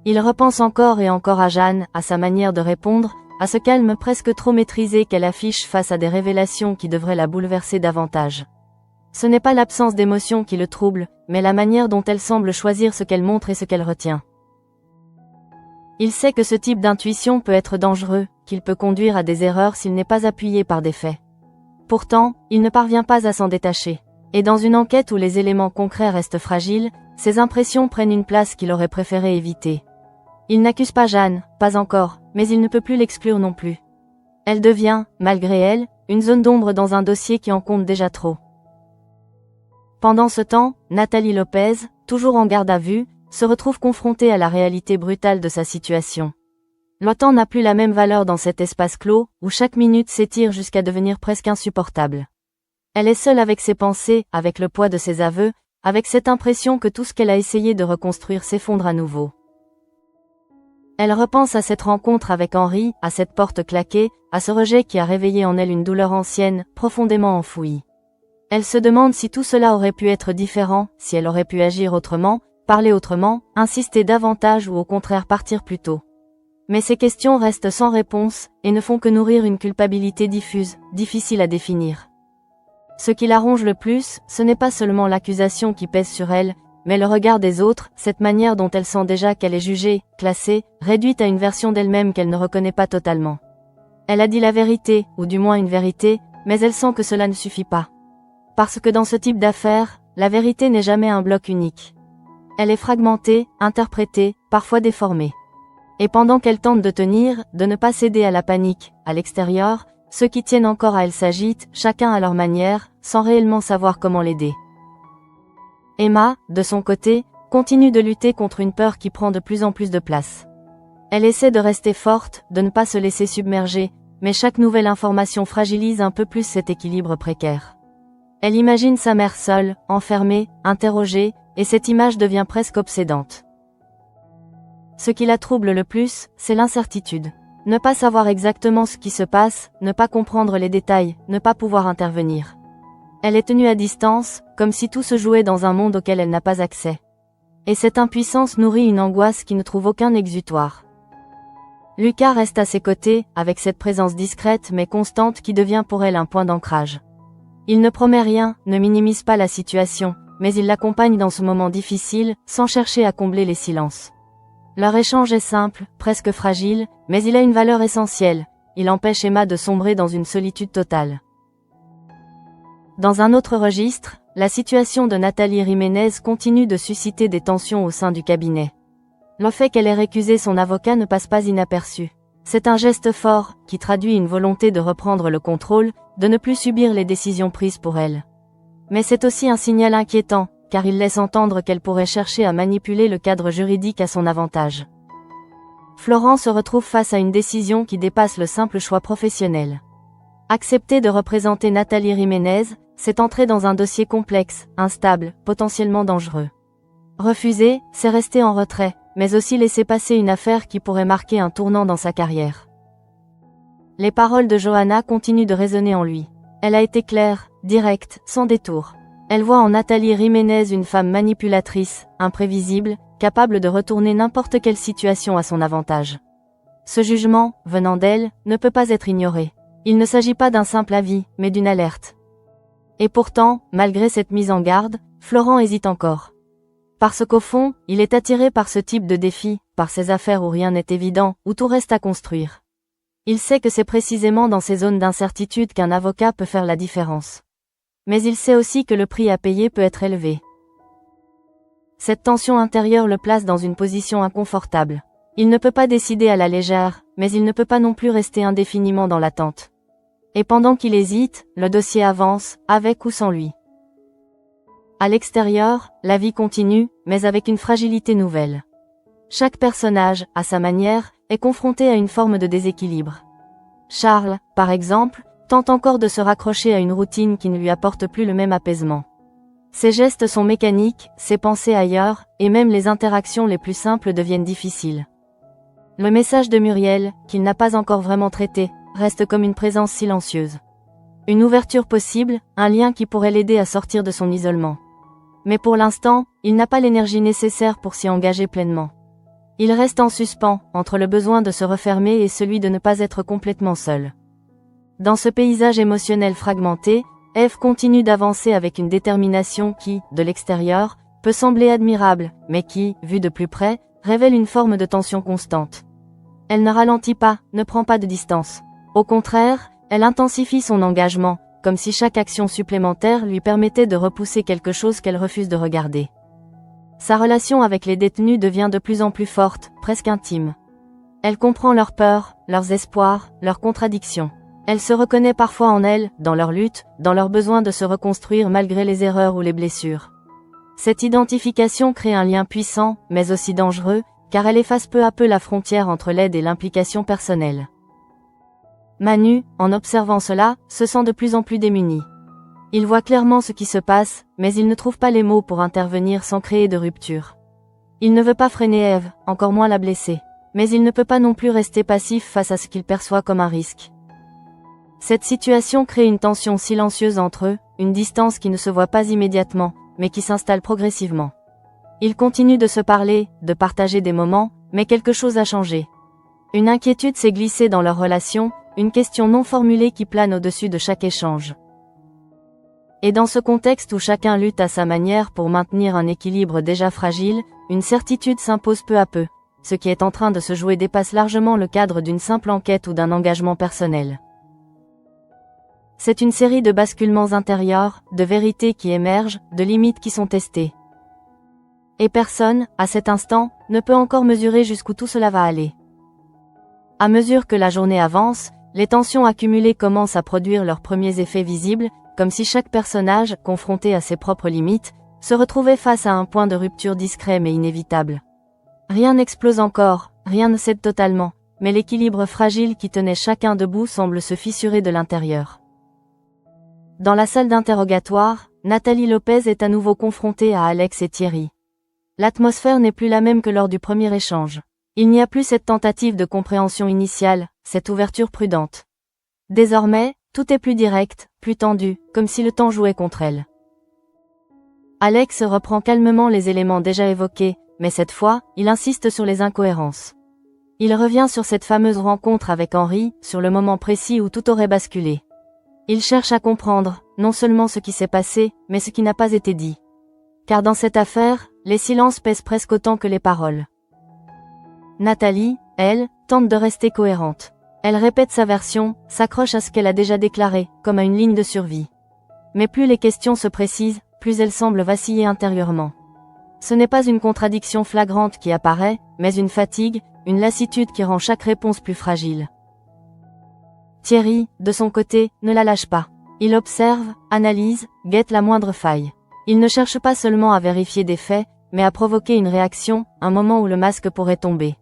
Il repense encore et encore à Jeanne, à sa manière de répondre, à ce calme presque trop maîtrisé qu'elle affiche face à des révélations qui devraient la bouleverser davantage. Ce n'est pas l'absence d'émotion qui le trouble, mais la manière dont elle semble choisir ce qu'elle montre et ce qu'elle retient. Il sait que ce type d'intuition peut être dangereux, qu'il peut conduire à des erreurs s'il n'est pas appuyé par des faits. Pourtant, il ne parvient pas à s'en détacher. Et dans une enquête où les éléments concrets restent fragiles, ses impressions prennent une place qu'il aurait préféré éviter. Il n'accuse pas Jeanne, pas encore, mais il ne peut plus l'exclure non plus. Elle devient, malgré elle, une zone d'ombre dans un dossier qui en compte déjà trop. Pendant ce temps, Nathalie Lopez, toujours en garde à vue, se retrouve confrontée à la réalité brutale de sa situation. Le temps n'a plus la même valeur dans cet espace clos, où chaque minute s'étire jusqu'à devenir presque insupportable. Elle est seule avec ses pensées, avec le poids de ses aveux, avec cette impression que tout ce qu'elle a essayé de reconstruire s'effondre à nouveau. Elle repense à cette rencontre avec Henri, à cette porte claquée, à ce rejet qui a réveillé en elle une douleur ancienne, profondément enfouie. Elle se demande si tout cela aurait pu être différent, si elle aurait pu agir autrement, parler autrement, insister davantage ou au contraire partir plus tôt. Mais ces questions restent sans réponse, et ne font que nourrir une culpabilité diffuse, difficile à définir. Ce qui la ronge le plus, ce n'est pas seulement l'accusation qui pèse sur elle, mais le regard des autres, cette manière dont elle sent déjà qu'elle est jugée, classée, réduite à une version d'elle-même qu'elle ne reconnaît pas totalement. Elle a dit la vérité, ou du moins une vérité, mais elle sent que cela ne suffit pas. Parce que dans ce type d'affaires, la vérité n'est jamais un bloc unique. Elle est fragmentée, interprétée, parfois déformée. Et pendant qu'elle tente de tenir, de ne pas céder à la panique, à l'extérieur, ceux qui tiennent encore à elle s'agitent, chacun à leur manière, sans réellement savoir comment l'aider. Emma, de son côté, continue de lutter contre une peur qui prend de plus en plus de place. Elle essaie de rester forte, de ne pas se laisser submerger, mais chaque nouvelle information fragilise un peu plus cet équilibre précaire. Elle imagine sa mère seule, enfermée, interrogée, et cette image devient presque obsédante. Ce qui la trouble le plus, c'est l'incertitude. Ne pas savoir exactement ce qui se passe, ne pas comprendre les détails, ne pas pouvoir intervenir. Elle est tenue à distance, comme si tout se jouait dans un monde auquel elle n'a pas accès. Et cette impuissance nourrit une angoisse qui ne trouve aucun exutoire. Lucas reste à ses côtés, avec cette présence discrète mais constante qui devient pour elle un point d'ancrage. Il ne promet rien, ne minimise pas la situation, mais il l'accompagne dans ce moment difficile, sans chercher à combler les silences. Leur échange est simple, presque fragile, mais il a une valeur essentielle, il empêche Emma de sombrer dans une solitude totale. Dans un autre registre, la situation de Nathalie Jiménez continue de susciter des tensions au sein du cabinet. Le fait qu'elle ait récusé son avocat ne passe pas inaperçu. C'est un geste fort, qui traduit une volonté de reprendre le contrôle, de ne plus subir les décisions prises pour elle. Mais c'est aussi un signal inquiétant, car il laisse entendre qu'elle pourrait chercher à manipuler le cadre juridique à son avantage. Florent se retrouve face à une décision qui dépasse le simple choix professionnel. Accepter de représenter Nathalie Jiménez, c'est entrer dans un dossier complexe, instable, potentiellement dangereux. Refuser, c'est rester en retrait, mais aussi laisser passer une affaire qui pourrait marquer un tournant dans sa carrière. Les paroles de Johanna continuent de résonner en lui. Elle a été claire, directe, sans détour. Elle voit en Nathalie Jiménez une femme manipulatrice, imprévisible, capable de retourner n'importe quelle situation à son avantage. Ce jugement, venant d'elle, ne peut pas être ignoré. Il ne s'agit pas d'un simple avis, mais d'une alerte. Et pourtant, malgré cette mise en garde, Florent hésite encore. Parce qu'au fond, il est attiré par ce type de défi, par ces affaires où rien n'est évident, où tout reste à construire. Il sait que c'est précisément dans ces zones d'incertitude qu'un avocat peut faire la différence. Mais il sait aussi que le prix à payer peut être élevé. Cette tension intérieure le place dans une position inconfortable. Il ne peut pas décider à la légère, mais il ne peut pas non plus rester indéfiniment dans l'attente. Et pendant qu'il hésite, le dossier avance, avec ou sans lui. À l'extérieur, la vie continue, mais avec une fragilité nouvelle. Chaque personnage, à sa manière, est confronté à une forme de déséquilibre. Charles, par exemple, tente encore de se raccrocher à une routine qui ne lui apporte plus le même apaisement. Ses gestes sont mécaniques, ses pensées ailleurs, et même les interactions les plus simples deviennent difficiles. Le message de Muriel, qu'il n'a pas encore vraiment traité, reste comme une présence silencieuse. Une ouverture possible, un lien qui pourrait l'aider à sortir de son isolement. Mais pour l'instant, il n'a pas l'énergie nécessaire pour s'y engager pleinement. Il reste en suspens, entre le besoin de se refermer et celui de ne pas être complètement seul. Dans ce paysage émotionnel fragmenté, Eve continue d'avancer avec une détermination qui, de l'extérieur, peut sembler admirable, mais qui, vue de plus près, révèle une forme de tension constante. Elle ne ralentit pas, ne prend pas de distance. Au contraire, elle intensifie son engagement, comme si chaque action supplémentaire lui permettait de repousser quelque chose qu'elle refuse de regarder. Sa relation avec les détenus devient de plus en plus forte, presque intime. Elle comprend leurs peurs, leurs espoirs, leurs contradictions. Elle se reconnaît parfois en elles, dans leur lutte, dans leur besoin de se reconstruire malgré les erreurs ou les blessures. Cette identification crée un lien puissant, mais aussi dangereux, car elle efface peu à peu la frontière entre l'aide et l'implication personnelle. Manu, en observant cela, se sent de plus en plus démuni. Il voit clairement ce qui se passe, mais il ne trouve pas les mots pour intervenir sans créer de rupture. Il ne veut pas freiner Eve, encore moins la blesser. Mais il ne peut pas non plus rester passif face à ce qu'il perçoit comme un risque. Cette situation crée une tension silencieuse entre eux, une distance qui ne se voit pas immédiatement, mais qui s'installe progressivement. Ils continuent de se parler, de partager des moments, mais quelque chose a changé. Une inquiétude s'est glissée dans leur relation, une question non formulée qui plane au-dessus de chaque échange. Et dans ce contexte où chacun lutte à sa manière pour maintenir un équilibre déjà fragile, une certitude s'impose peu à peu. Ce qui est en train de se jouer dépasse largement le cadre d'une simple enquête ou d'un engagement personnel. C'est une série de basculements intérieurs, de vérités qui émergent, de limites qui sont testées. Et personne, à cet instant, ne peut encore mesurer jusqu'où tout cela va aller. À mesure que la journée avance, les tensions accumulées commencent à produire leurs premiers effets visibles, comme si chaque personnage, confronté à ses propres limites, se retrouvait face à un point de rupture discret mais inévitable. Rien n'explose encore, rien ne cède totalement, mais l'équilibre fragile qui tenait chacun debout semble se fissurer de l'intérieur. Dans la salle d'interrogatoire, Nathalie Lopez est à nouveau confrontée à Alex et Thierry. L'atmosphère n'est plus la même que lors du premier échange. Il n'y a plus cette tentative de compréhension initiale, cette ouverture prudente. Désormais, tout est plus direct, plus tendu, comme si le temps jouait contre elle. Alex reprend calmement les éléments déjà évoqués, mais cette fois, il insiste sur les incohérences. Il revient sur cette fameuse rencontre avec Henri, sur le moment précis où tout aurait basculé. Il cherche à comprendre, non seulement ce qui s'est passé, mais ce qui n'a pas été dit. Car dans cette affaire, les silences pèsent presque autant que les paroles. Nathalie, elle, tente de rester cohérente. Elle répète sa version, s'accroche à ce qu'elle a déjà déclaré, comme à une ligne de survie. Mais plus les questions se précisent, plus elle semble vaciller intérieurement. Ce n'est pas une contradiction flagrante qui apparaît, mais une fatigue, une lassitude qui rend chaque réponse plus fragile. Thierry, de son côté, ne la lâche pas. Il observe, analyse, guette la moindre faille. Il ne cherche pas seulement à vérifier des faits, mais à provoquer une réaction, un moment où le masque pourrait tomber.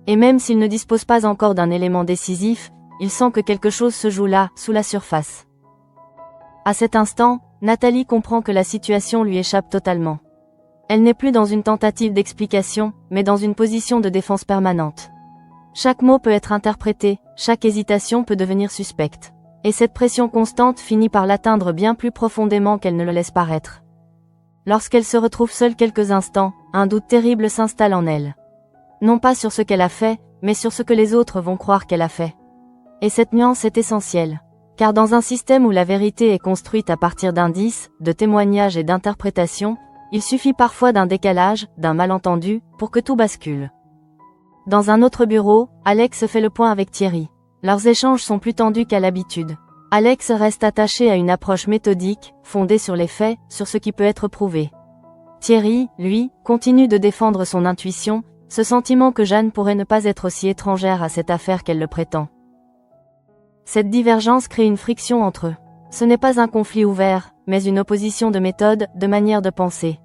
Et même s'il ne dispose pas encore d'un élément décisif, il sent que quelque chose se joue là, sous la surface. À cet instant, Nathalie comprend que la situation lui échappe totalement. Elle n'est plus dans une tentative d'explication, mais dans une position de défense permanente. Chaque mot peut être interprété, chaque hésitation peut devenir suspecte. Et cette pression constante finit par l'atteindre bien plus profondément qu'elle ne le laisse paraître. Lorsqu'elle se retrouve seule quelques instants, un doute terrible s'installe en elle. Non pas sur ce qu'elle a fait, mais sur ce que les autres vont croire qu'elle a fait. Et cette nuance est essentielle. Car dans un système où la vérité est construite à partir d'indices, de témoignages et d'interprétations, il suffit parfois d'un décalage, d'un malentendu, pour que tout bascule. Dans un autre bureau, Alex fait le point avec Thierry. Leurs échanges sont plus tendus qu'à l'habitude. Alex reste attaché à une approche méthodique, fondée sur les faits, sur ce qui peut être prouvé. Thierry, lui, continue de défendre son intuition, ce sentiment que Jeanne pourrait ne pas être aussi étrangère à cette affaire qu'elle le prétend. Cette divergence crée une friction entre eux. Ce n'est pas un conflit ouvert, mais une opposition de méthode, de manière de penser.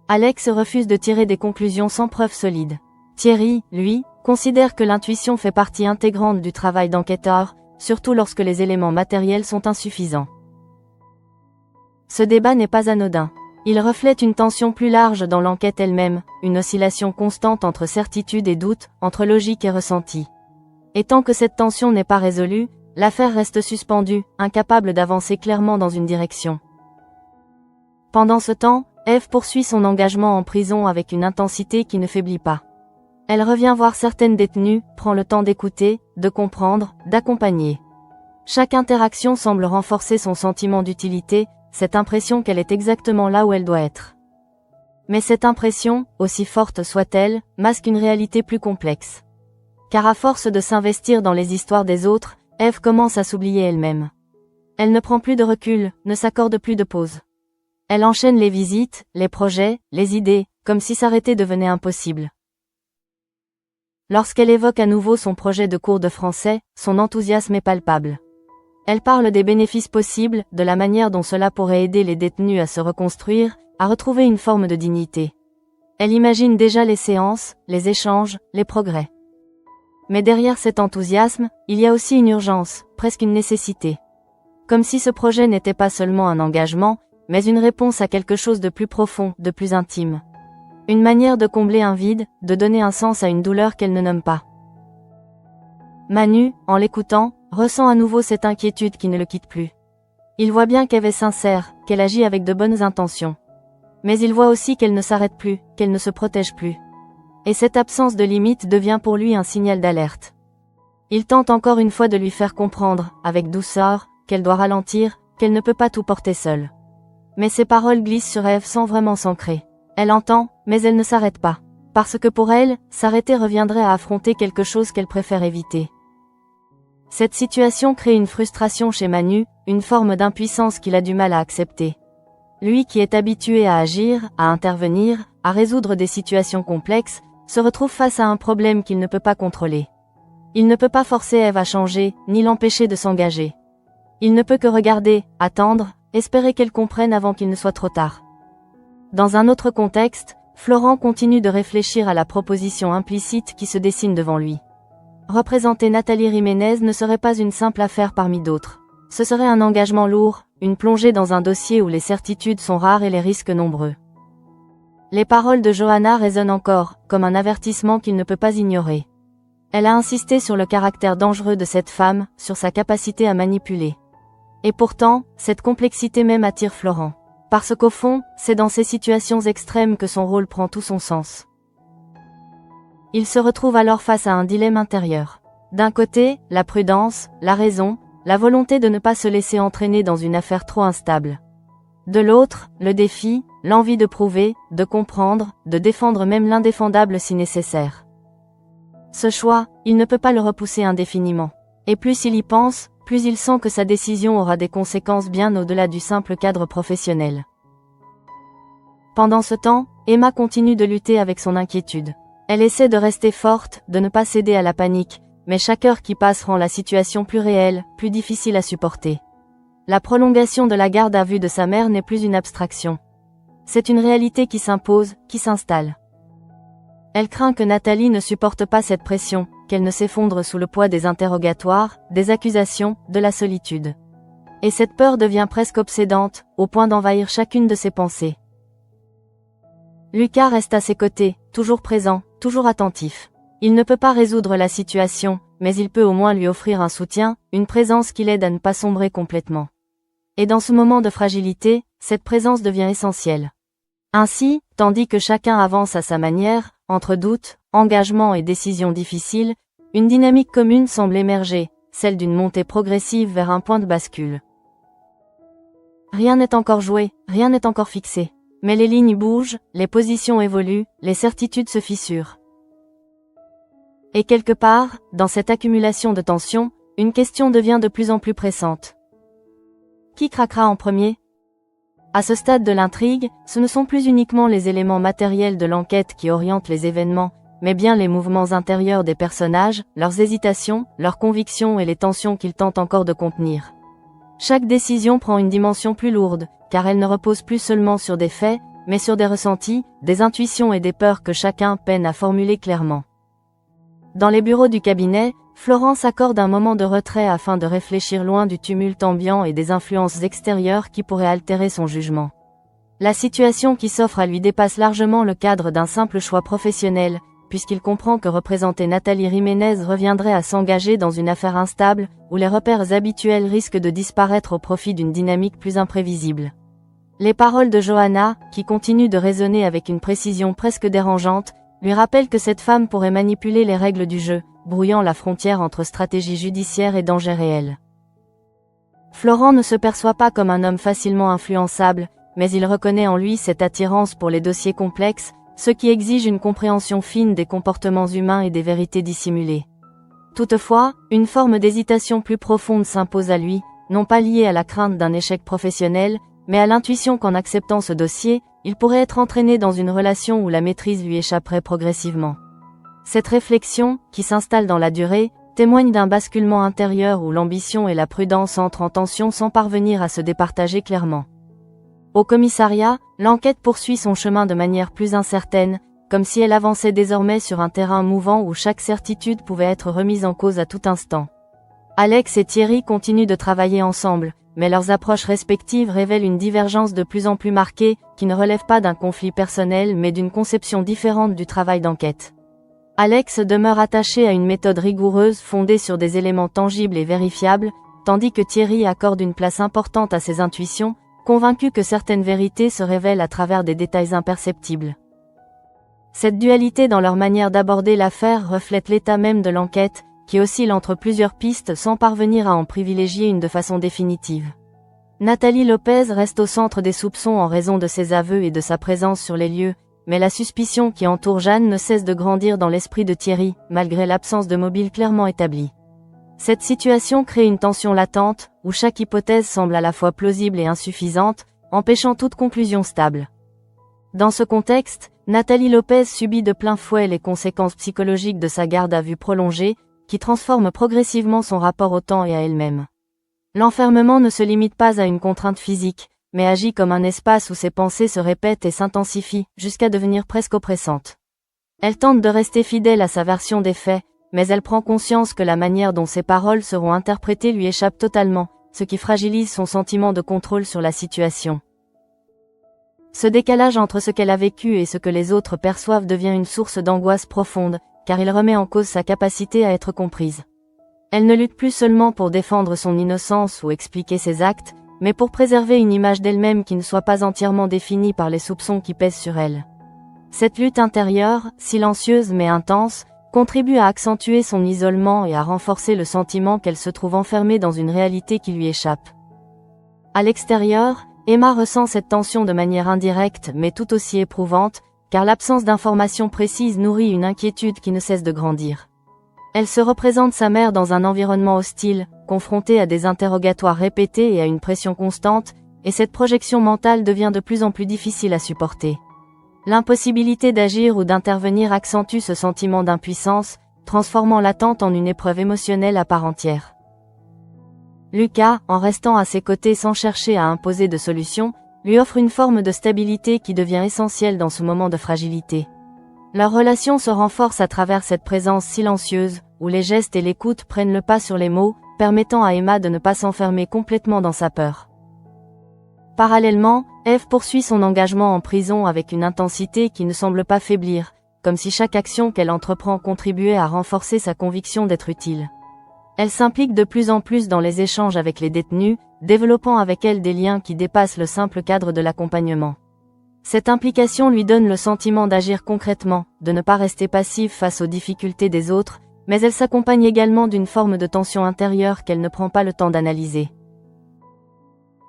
Alex refuse de tirer des conclusions sans preuves solides. Thierry, lui, considère que l'intuition fait partie intégrante du travail d'enquêteur, surtout lorsque les éléments matériels sont insuffisants. Ce débat n'est pas anodin. Il reflète une tension plus large dans l'enquête elle-même, une oscillation constante entre certitude et doute, entre logique et ressenti. Et tant que cette tension n'est pas résolue, l'affaire reste suspendue, incapable d'avancer clairement dans une direction. Pendant ce temps, Eve poursuit son engagement en prison avec une intensité qui ne faiblit pas. Elle revient voir certaines détenues, prend le temps d'écouter, de comprendre, d'accompagner. Chaque interaction semble renforcer son sentiment d'utilité, cette impression qu'elle est exactement là où elle doit être. Mais cette impression, aussi forte soit-elle, masque une réalité plus complexe. car à force de s'investir dans les histoires des autres, Eve commence à s'oublier elle-même. Elle ne prend plus de recul, ne s'accorde plus de pause. Elle enchaîne les visites, les projets, les idées, comme si s'arrêter devenait impossible. Lorsqu'elle évoque à nouveau son projet de cours de français, son enthousiasme est palpable. Elle parle des bénéfices possibles, de la manière dont cela pourrait aider les détenus à se reconstruire, à retrouver une forme de dignité. Elle imagine déjà les séances, les échanges, les progrès. Mais derrière cet enthousiasme, il y a aussi une urgence, presque une nécessité. Comme si ce projet n'était pas seulement un engagement, mais une réponse à quelque chose de plus profond, de plus intime. Une manière de combler un vide, de donner un sens à une douleur qu'elle ne nomme pas. Manu, en l'écoutant, ressent à nouveau cette inquiétude qui ne le quitte plus. Il voit bien qu'Eve est sincère, qu'elle agit avec de bonnes intentions. Mais il voit aussi qu'elle ne s'arrête plus, qu'elle ne se protège plus. Et cette absence de limite devient pour lui un signal d'alerte. Il tente encore une fois de lui faire comprendre, avec douceur, qu'elle doit ralentir, qu'elle ne peut pas tout porter seule. Mais ses paroles glissent sur Eve sans vraiment s'ancrer. Elle entend, mais elle ne s'arrête pas. Parce que pour elle, s'arrêter reviendrait à affronter quelque chose qu'elle préfère éviter. Cette situation crée une frustration chez Manu, une forme d'impuissance qu'il a du mal à accepter. Lui qui est habitué à agir, à intervenir, à résoudre des situations complexes, se retrouve face à un problème qu'il ne peut pas contrôler. Il ne peut pas forcer Eve à changer, ni l'empêcher de s'engager. Il ne peut que regarder, attendre, espérer qu'elle comprenne avant qu'il ne soit trop tard. Dans un autre contexte, Florent continue de réfléchir à la proposition implicite qui se dessine devant lui. Représenter Nathalie Jiménez ne serait pas une simple affaire parmi d'autres. Ce serait un engagement lourd, une plongée dans un dossier où les certitudes sont rares et les risques nombreux. Les paroles de Johanna résonnent encore, comme un avertissement qu'il ne peut pas ignorer. Elle a insisté sur le caractère dangereux de cette femme, sur sa capacité à manipuler. Et pourtant, cette complexité même attire Florent. Parce qu'au fond, c'est dans ces situations extrêmes que son rôle prend tout son sens. Il se retrouve alors face à un dilemme intérieur. D'un côté, la prudence, la raison, la volonté de ne pas se laisser entraîner dans une affaire trop instable. De l'autre, le défi, l'envie de prouver, de comprendre, de défendre même l'indéfendable si nécessaire. Ce choix, il ne peut pas le repousser indéfiniment. Et plus il y pense, plus il sent que sa décision aura des conséquences bien au-delà du simple cadre professionnel. Pendant ce temps, Emma continue de lutter avec son inquiétude. Elle essaie de rester forte, de ne pas céder à la panique, mais chaque heure qui passe rend la situation plus réelle, plus difficile à supporter. La prolongation de la garde à vue de sa mère n'est plus une abstraction. C'est une réalité qui s'impose, qui s'installe. Elle craint que Nathalie ne supporte pas cette pression, qu'elle ne s'effondre sous le poids des interrogatoires, des accusations, de la solitude. Et cette peur devient presque obsédante, au point d'envahir chacune de ses pensées. Lucas reste à ses côtés, toujours présent, toujours attentif. Il ne peut pas résoudre la situation, mais il peut au moins lui offrir un soutien, une présence qui l'aide à ne pas sombrer complètement. Et dans ce moment de fragilité, cette présence devient essentielle. Ainsi, tandis que chacun avance à sa manière, entre doutes, engagement et décisions difficiles, une dynamique commune semble émerger, celle d'une montée progressive vers un point de bascule. Rien n'est encore joué, rien n'est encore fixé. Mais les lignes bougent, les positions évoluent, les certitudes se fissurent. Et quelque part, dans cette accumulation de tensions, une question devient de plus en plus pressante. Qui craquera en premier ? À ce stade de l'intrigue, ce ne sont plus uniquement les éléments matériels de l'enquête qui orientent les événements, mais bien les mouvements intérieurs des personnages, leurs hésitations, leurs convictions et les tensions qu'ils tentent encore de contenir. Chaque décision prend une dimension plus lourde, car elle ne repose plus seulement sur des faits, mais sur des ressentis, des intuitions et des peurs que chacun peine à formuler clairement. Dans les bureaux du cabinet, Florence accorde un moment de retrait afin de réfléchir loin du tumulte ambiant et des influences extérieures qui pourraient altérer son jugement. La situation qui s'offre à lui dépasse largement le cadre d'un simple choix professionnel, puisqu'il comprend que représenter Nathalie Jiménez reviendrait à s'engager dans une affaire instable, où les repères habituels risquent de disparaître au profit d'une dynamique plus imprévisible. Les paroles de Johanna, qui continuent de résonner avec une précision presque dérangeante, lui rappellent que cette femme pourrait manipuler les règles du jeu, brouillant la frontière entre stratégie judiciaire et danger réel. Florent ne se perçoit pas comme un homme facilement influençable, mais il reconnaît en lui cette attirance pour les dossiers complexes, ce qui exige une compréhension fine des comportements humains et des vérités dissimulées. Toutefois, une forme d'hésitation plus profonde s'impose à lui, non pas liée à la crainte d'un échec professionnel, mais à l'intuition qu'en acceptant ce dossier, il pourrait être entraîné dans une relation où la maîtrise lui échapperait progressivement. Cette réflexion, qui s'installe dans la durée, témoigne d'un basculement intérieur où l'ambition et la prudence entrent en tension sans parvenir à se départager clairement. Au commissariat, l'enquête poursuit son chemin de manière plus incertaine, comme si elle avançait désormais sur un terrain mouvant où chaque certitude pouvait être remise en cause à tout instant. Alex et Thierry continuent de travailler ensemble, mais leurs approches respectives révèlent une divergence de plus en plus marquée, qui ne relève pas d'un conflit personnel mais d'une conception différente du travail d'enquête. Alex demeure attaché à une méthode rigoureuse fondée sur des éléments tangibles et vérifiables, tandis que Thierry accorde une place importante à ses intuitions, convaincu que certaines vérités se révèlent à travers des détails imperceptibles. Cette dualité dans leur manière d'aborder l'affaire reflète l'état même de l'enquête, qui oscille entre plusieurs pistes sans parvenir à en privilégier une de façon définitive. Nathalie Lopez reste au centre des soupçons en raison de ses aveux et de sa présence sur les lieux, mais la suspicion qui entoure Jeanne ne cesse de grandir dans l'esprit de Thierry, malgré l'absence de mobile clairement établi. Cette situation crée une tension latente, où chaque hypothèse semble à la fois plausible et insuffisante, empêchant toute conclusion stable. Dans ce contexte, Nathalie Lopez subit de plein fouet les conséquences psychologiques de sa garde à vue prolongée, qui transforme progressivement son rapport au temps et à elle-même. L'enfermement ne se limite pas à une contrainte physique, mais agit comme un espace où ses pensées se répètent et s'intensifient, jusqu'à devenir presque oppressantes. Elle tente de rester fidèle à sa version des faits, mais elle prend conscience que la manière dont ses paroles seront interprétées lui échappe totalement, ce qui fragilise son sentiment de contrôle sur la situation. Ce décalage entre ce qu'elle a vécu et ce que les autres perçoivent devient une source d'angoisse profonde, car il remet en cause sa capacité à être comprise. Elle ne lutte plus seulement pour défendre son innocence ou expliquer ses actes, mais pour préserver une image d'elle-même qui ne soit pas entièrement définie par les soupçons qui pèsent sur elle. Cette lutte intérieure, silencieuse mais intense, contribue à accentuer son isolement et à renforcer le sentiment qu'elle se trouve enfermée dans une réalité qui lui échappe. À l'extérieur, Emma ressent cette tension de manière indirecte mais tout aussi éprouvante, car l'absence d'informations précises nourrit une inquiétude qui ne cesse de grandir. Elle se représente sa mère dans un environnement hostile, confrontée à des interrogatoires répétés et à une pression constante, et cette projection mentale devient de plus en plus difficile à supporter. L'impossibilité d'agir ou d'intervenir accentue ce sentiment d'impuissance, transformant l'attente en une épreuve émotionnelle à part entière. Lucas, en restant à ses côtés sans chercher à imposer de solution, lui offre une forme de stabilité qui devient essentielle dans ce moment de fragilité. Leur relation se renforce à travers cette présence silencieuse, où les gestes et l'écoute prennent le pas sur les mots, permettant à Emma de ne pas s'enfermer complètement dans sa peur. Parallèlement, Eve poursuit son engagement en prison avec une intensité qui ne semble pas faiblir, comme si chaque action qu'elle entreprend contribuait à renforcer sa conviction d'être utile. Elle s'implique de plus en plus dans les échanges avec les détenus, développant avec elles des liens qui dépassent le simple cadre de l'accompagnement. Cette implication lui donne le sentiment d'agir concrètement, de ne pas rester passive face aux difficultés des autres, mais elle s'accompagne également d'une forme de tension intérieure qu'elle ne prend pas le temps d'analyser.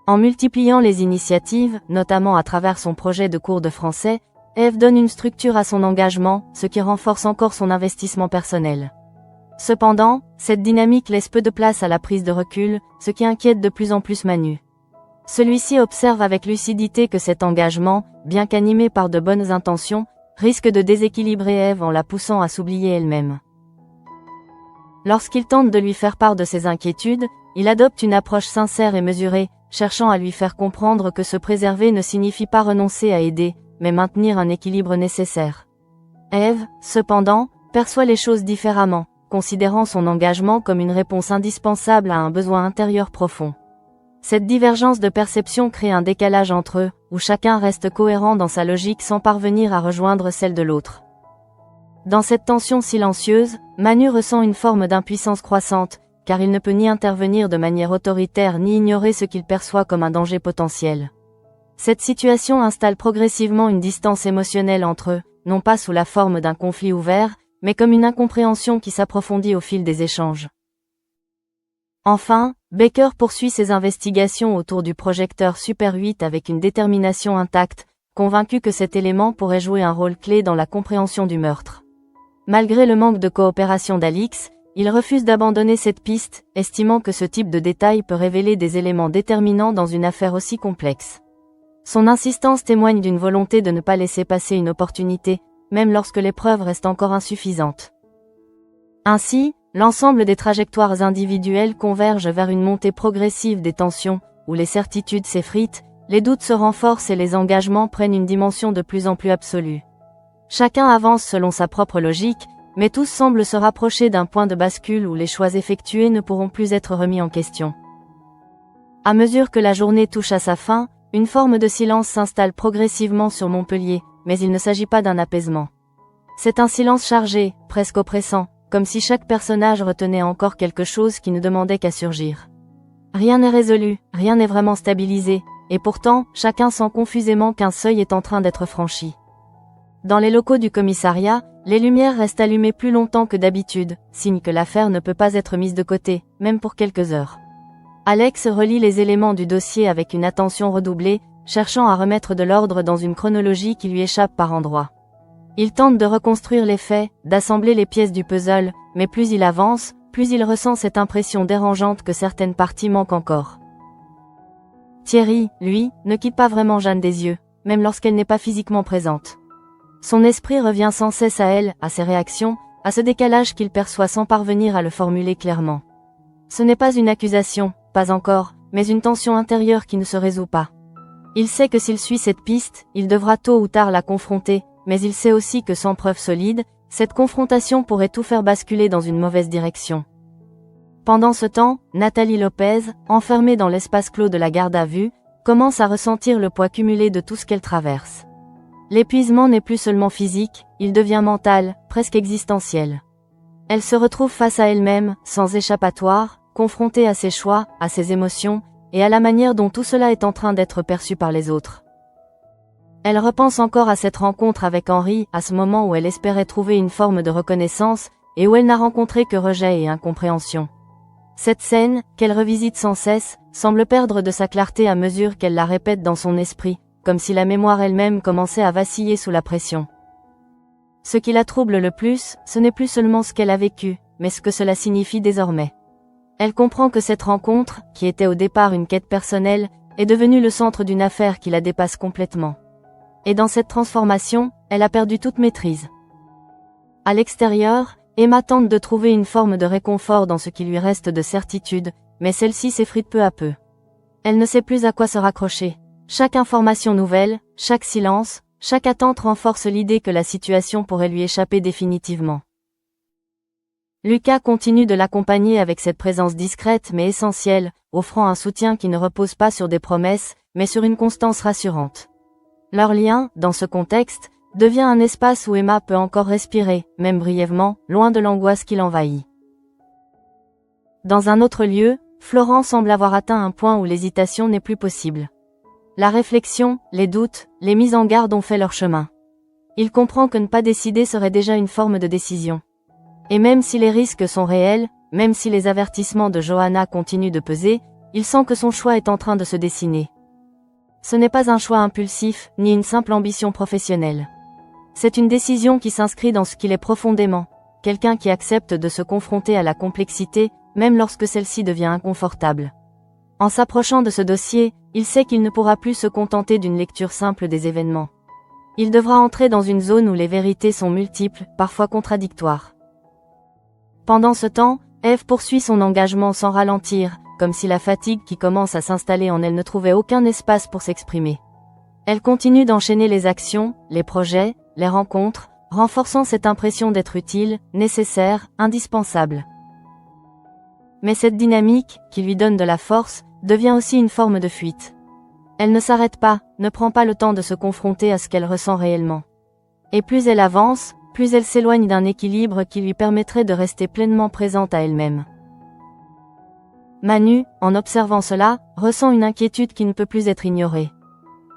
En multipliant les initiatives, notamment à travers son projet de cours de français, Eve donne une structure à son engagement, ce qui renforce encore son investissement personnel. Cependant, cette dynamique laisse peu de place à la prise de recul, ce qui inquiète de plus en plus Manu. Celui-ci observe avec lucidité que cet engagement, bien qu'animé par de bonnes intentions, risque de déséquilibrer Eve en la poussant à s'oublier elle-même. Lorsqu'il tente de lui faire part de ses inquiétudes, il adopte une approche sincère et mesurée, cherchant à lui faire comprendre que se préserver ne signifie pas renoncer à aider, mais maintenir un équilibre nécessaire. Eve, cependant, perçoit les choses différemment, considérant son engagement comme une réponse indispensable à un besoin intérieur profond. Cette divergence de perception crée un décalage entre eux, où chacun reste cohérent dans sa logique sans parvenir à rejoindre celle de l'autre. Dans cette tension silencieuse, Manu ressent une forme d'impuissance croissante, car il ne peut ni intervenir de manière autoritaire ni ignorer ce qu'il perçoit comme un danger potentiel. Cette situation installe progressivement une distance émotionnelle entre eux, non pas sous la forme d'un conflit ouvert, mais comme une incompréhension qui s'approfondit au fil des échanges. Enfin, Baker poursuit ses investigations autour du projecteur Super 8 avec une détermination intacte, convaincu que cet élément pourrait jouer un rôle clé dans la compréhension du meurtre. Malgré le manque de coopération d'Alix, il refuse d'abandonner cette piste, estimant que ce type de détail peut révéler des éléments déterminants dans une affaire aussi complexe. Son insistance témoigne d'une volonté de ne pas laisser passer une opportunité, même lorsque les preuves restent encore insuffisantes. Ainsi, l'ensemble des trajectoires individuelles convergent vers une montée progressive des tensions, où les certitudes s'effritent, les doutes se renforcent et les engagements prennent une dimension de plus en plus absolue. Chacun avance selon sa propre logique, mais tous semblent se rapprocher d'un point de bascule où les choix effectués ne pourront plus être remis en question. À mesure que la journée touche à sa fin, une forme de silence s'installe progressivement sur Montpellier, mais il ne s'agit pas d'un apaisement. C'est un silence chargé, presque oppressant, comme si chaque personnage retenait encore quelque chose qui ne demandait qu'à surgir. Rien n'est résolu, rien n'est vraiment stabilisé, et pourtant, chacun sent confusément qu'un seuil est en train d'être franchi. Dans les locaux du commissariat, les lumières restent allumées plus longtemps que d'habitude, signe que l'affaire ne peut pas être mise de côté, même pour quelques heures. Alex relit les éléments du dossier avec une attention redoublée, cherchant à remettre de l'ordre dans une chronologie qui lui échappe par endroits. Il tente de reconstruire les faits, d'assembler les pièces du puzzle, mais plus il avance, plus il ressent cette impression dérangeante que certaines parties manquent encore. Thierry, lui, ne quitte pas vraiment Jeanne des yeux, même lorsqu'elle n'est pas physiquement présente. Son esprit revient sans cesse à elle, à ses réactions, à ce décalage qu'il perçoit sans parvenir à le formuler clairement. Ce n'est pas une accusation, pas encore, mais une tension intérieure qui ne se résout pas. Il sait que s'il suit cette piste, il devra tôt ou tard la confronter, mais il sait aussi que sans preuve solide, cette confrontation pourrait tout faire basculer dans une mauvaise direction. Pendant ce temps, Nathalie Lopez, enfermée dans l'espace clos de la garde à vue, commence à ressentir le poids cumulé de tout ce qu'elle traverse. L'épuisement n'est plus seulement physique, il devient mental, presque existentiel. Elle se retrouve face à elle-même, sans échappatoire, confrontée à ses choix, à ses émotions, et à la manière dont tout cela est en train d'être perçu par les autres. Elle repense encore à cette rencontre avec Henri, à ce moment où elle espérait trouver une forme de reconnaissance, et où elle n'a rencontré que rejet et incompréhension. Cette scène, qu'elle revisite sans cesse, semble perdre de sa clarté à mesure qu'elle la répète dans son esprit, comme si la mémoire elle-même commençait à vaciller sous la pression. Ce qui la trouble le plus, ce n'est plus seulement ce qu'elle a vécu, mais ce que cela signifie désormais. Elle comprend que cette rencontre, qui était au départ une quête personnelle, est devenue le centre d'une affaire qui la dépasse complètement. Et dans cette transformation, elle a perdu toute maîtrise. À l'extérieur, Emma tente de trouver une forme de réconfort dans ce qui lui reste de certitude, mais celle-ci s'effrite peu à peu. Elle ne sait plus à quoi se raccrocher. Chaque information nouvelle, chaque silence, chaque attente renforce l'idée que la situation pourrait lui échapper définitivement. Lucas continue de l'accompagner avec cette présence discrète mais essentielle, offrant un soutien qui ne repose pas sur des promesses, mais sur une constance rassurante. Leur lien, dans ce contexte, devient un espace où Emma peut encore respirer, même brièvement, loin de l'angoisse qui l'envahit. Dans un autre lieu, Florent semble avoir atteint un point où l'hésitation n'est plus possible. La réflexion, les doutes, les mises en garde ont fait leur chemin. Il comprend que ne pas décider serait déjà une forme de décision. Et même si les risques sont réels, même si les avertissements de Johanna continuent de peser, il sent que son choix est en train de se dessiner. Ce n'est pas un choix impulsif, ni une simple ambition professionnelle. C'est une décision qui s'inscrit dans ce qu'il est profondément, quelqu'un qui accepte de se confronter à la complexité, même lorsque celle-ci devient inconfortable. En s'approchant de ce dossier, il sait qu'il ne pourra plus se contenter d'une lecture simple des événements. Il devra entrer dans une zone où les vérités sont multiples, parfois contradictoires. Pendant ce temps, Eve poursuit son engagement sans ralentir, comme si la fatigue qui commence à s'installer en elle ne trouvait aucun espace pour s'exprimer. Elle continue d'enchaîner les actions, les projets, les rencontres, renforçant cette impression d'être utile, nécessaire, indispensable. Mais cette dynamique, qui lui donne de la force, devient aussi une forme de fuite. Elle ne s'arrête pas, ne prend pas le temps de se confronter à ce qu'elle ressent réellement. Et plus elle avance, plus elle s'éloigne d'un équilibre qui lui permettrait de rester pleinement présente à elle-même. Manu, en observant cela, ressent une inquiétude qui ne peut plus être ignorée.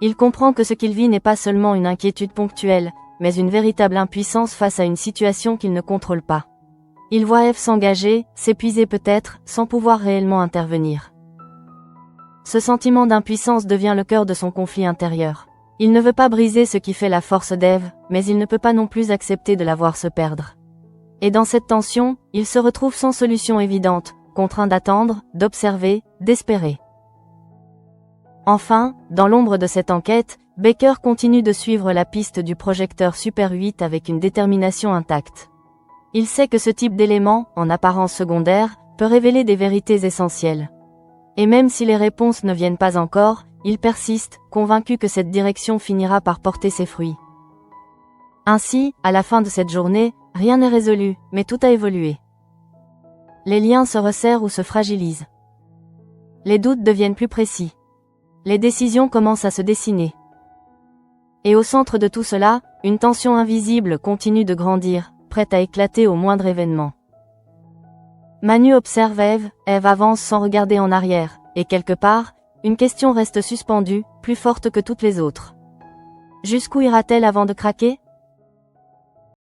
Il comprend que ce qu'il vit n'est pas seulement une inquiétude ponctuelle, mais une véritable impuissance face à une situation qu'il ne contrôle pas. Il voit Eve s'engager, s'épuiser peut-être, sans pouvoir réellement intervenir. Ce sentiment d'impuissance devient le cœur de son conflit intérieur. Il ne veut pas briser ce qui fait la force d'Eve, mais il ne peut pas non plus accepter de la voir se perdre. Et dans cette tension, il se retrouve sans solution évidente, contraint d'attendre, d'observer, d'espérer. Enfin, dans l'ombre de cette enquête, Baker continue de suivre la piste du projecteur Super 8 avec une détermination intacte. Il sait que ce type d'élément, en apparence secondaire, peut révéler des vérités essentielles. Et même si les réponses ne viennent pas encore, il persiste, convaincu que cette direction finira par porter ses fruits. Ainsi, à la fin de cette journée, rien n'est résolu, mais tout a évolué. Les liens se resserrent ou se fragilisent. Les doutes deviennent plus précis. Les décisions commencent à se dessiner. Et au centre de tout cela, une tension invisible continue de grandir, prête à éclater au moindre événement. Manu observe Eve, Eve avance sans regarder en arrière, et quelque part, une question reste suspendue, plus forte que toutes les autres. Jusqu'où ira-t-elle avant de craquer ?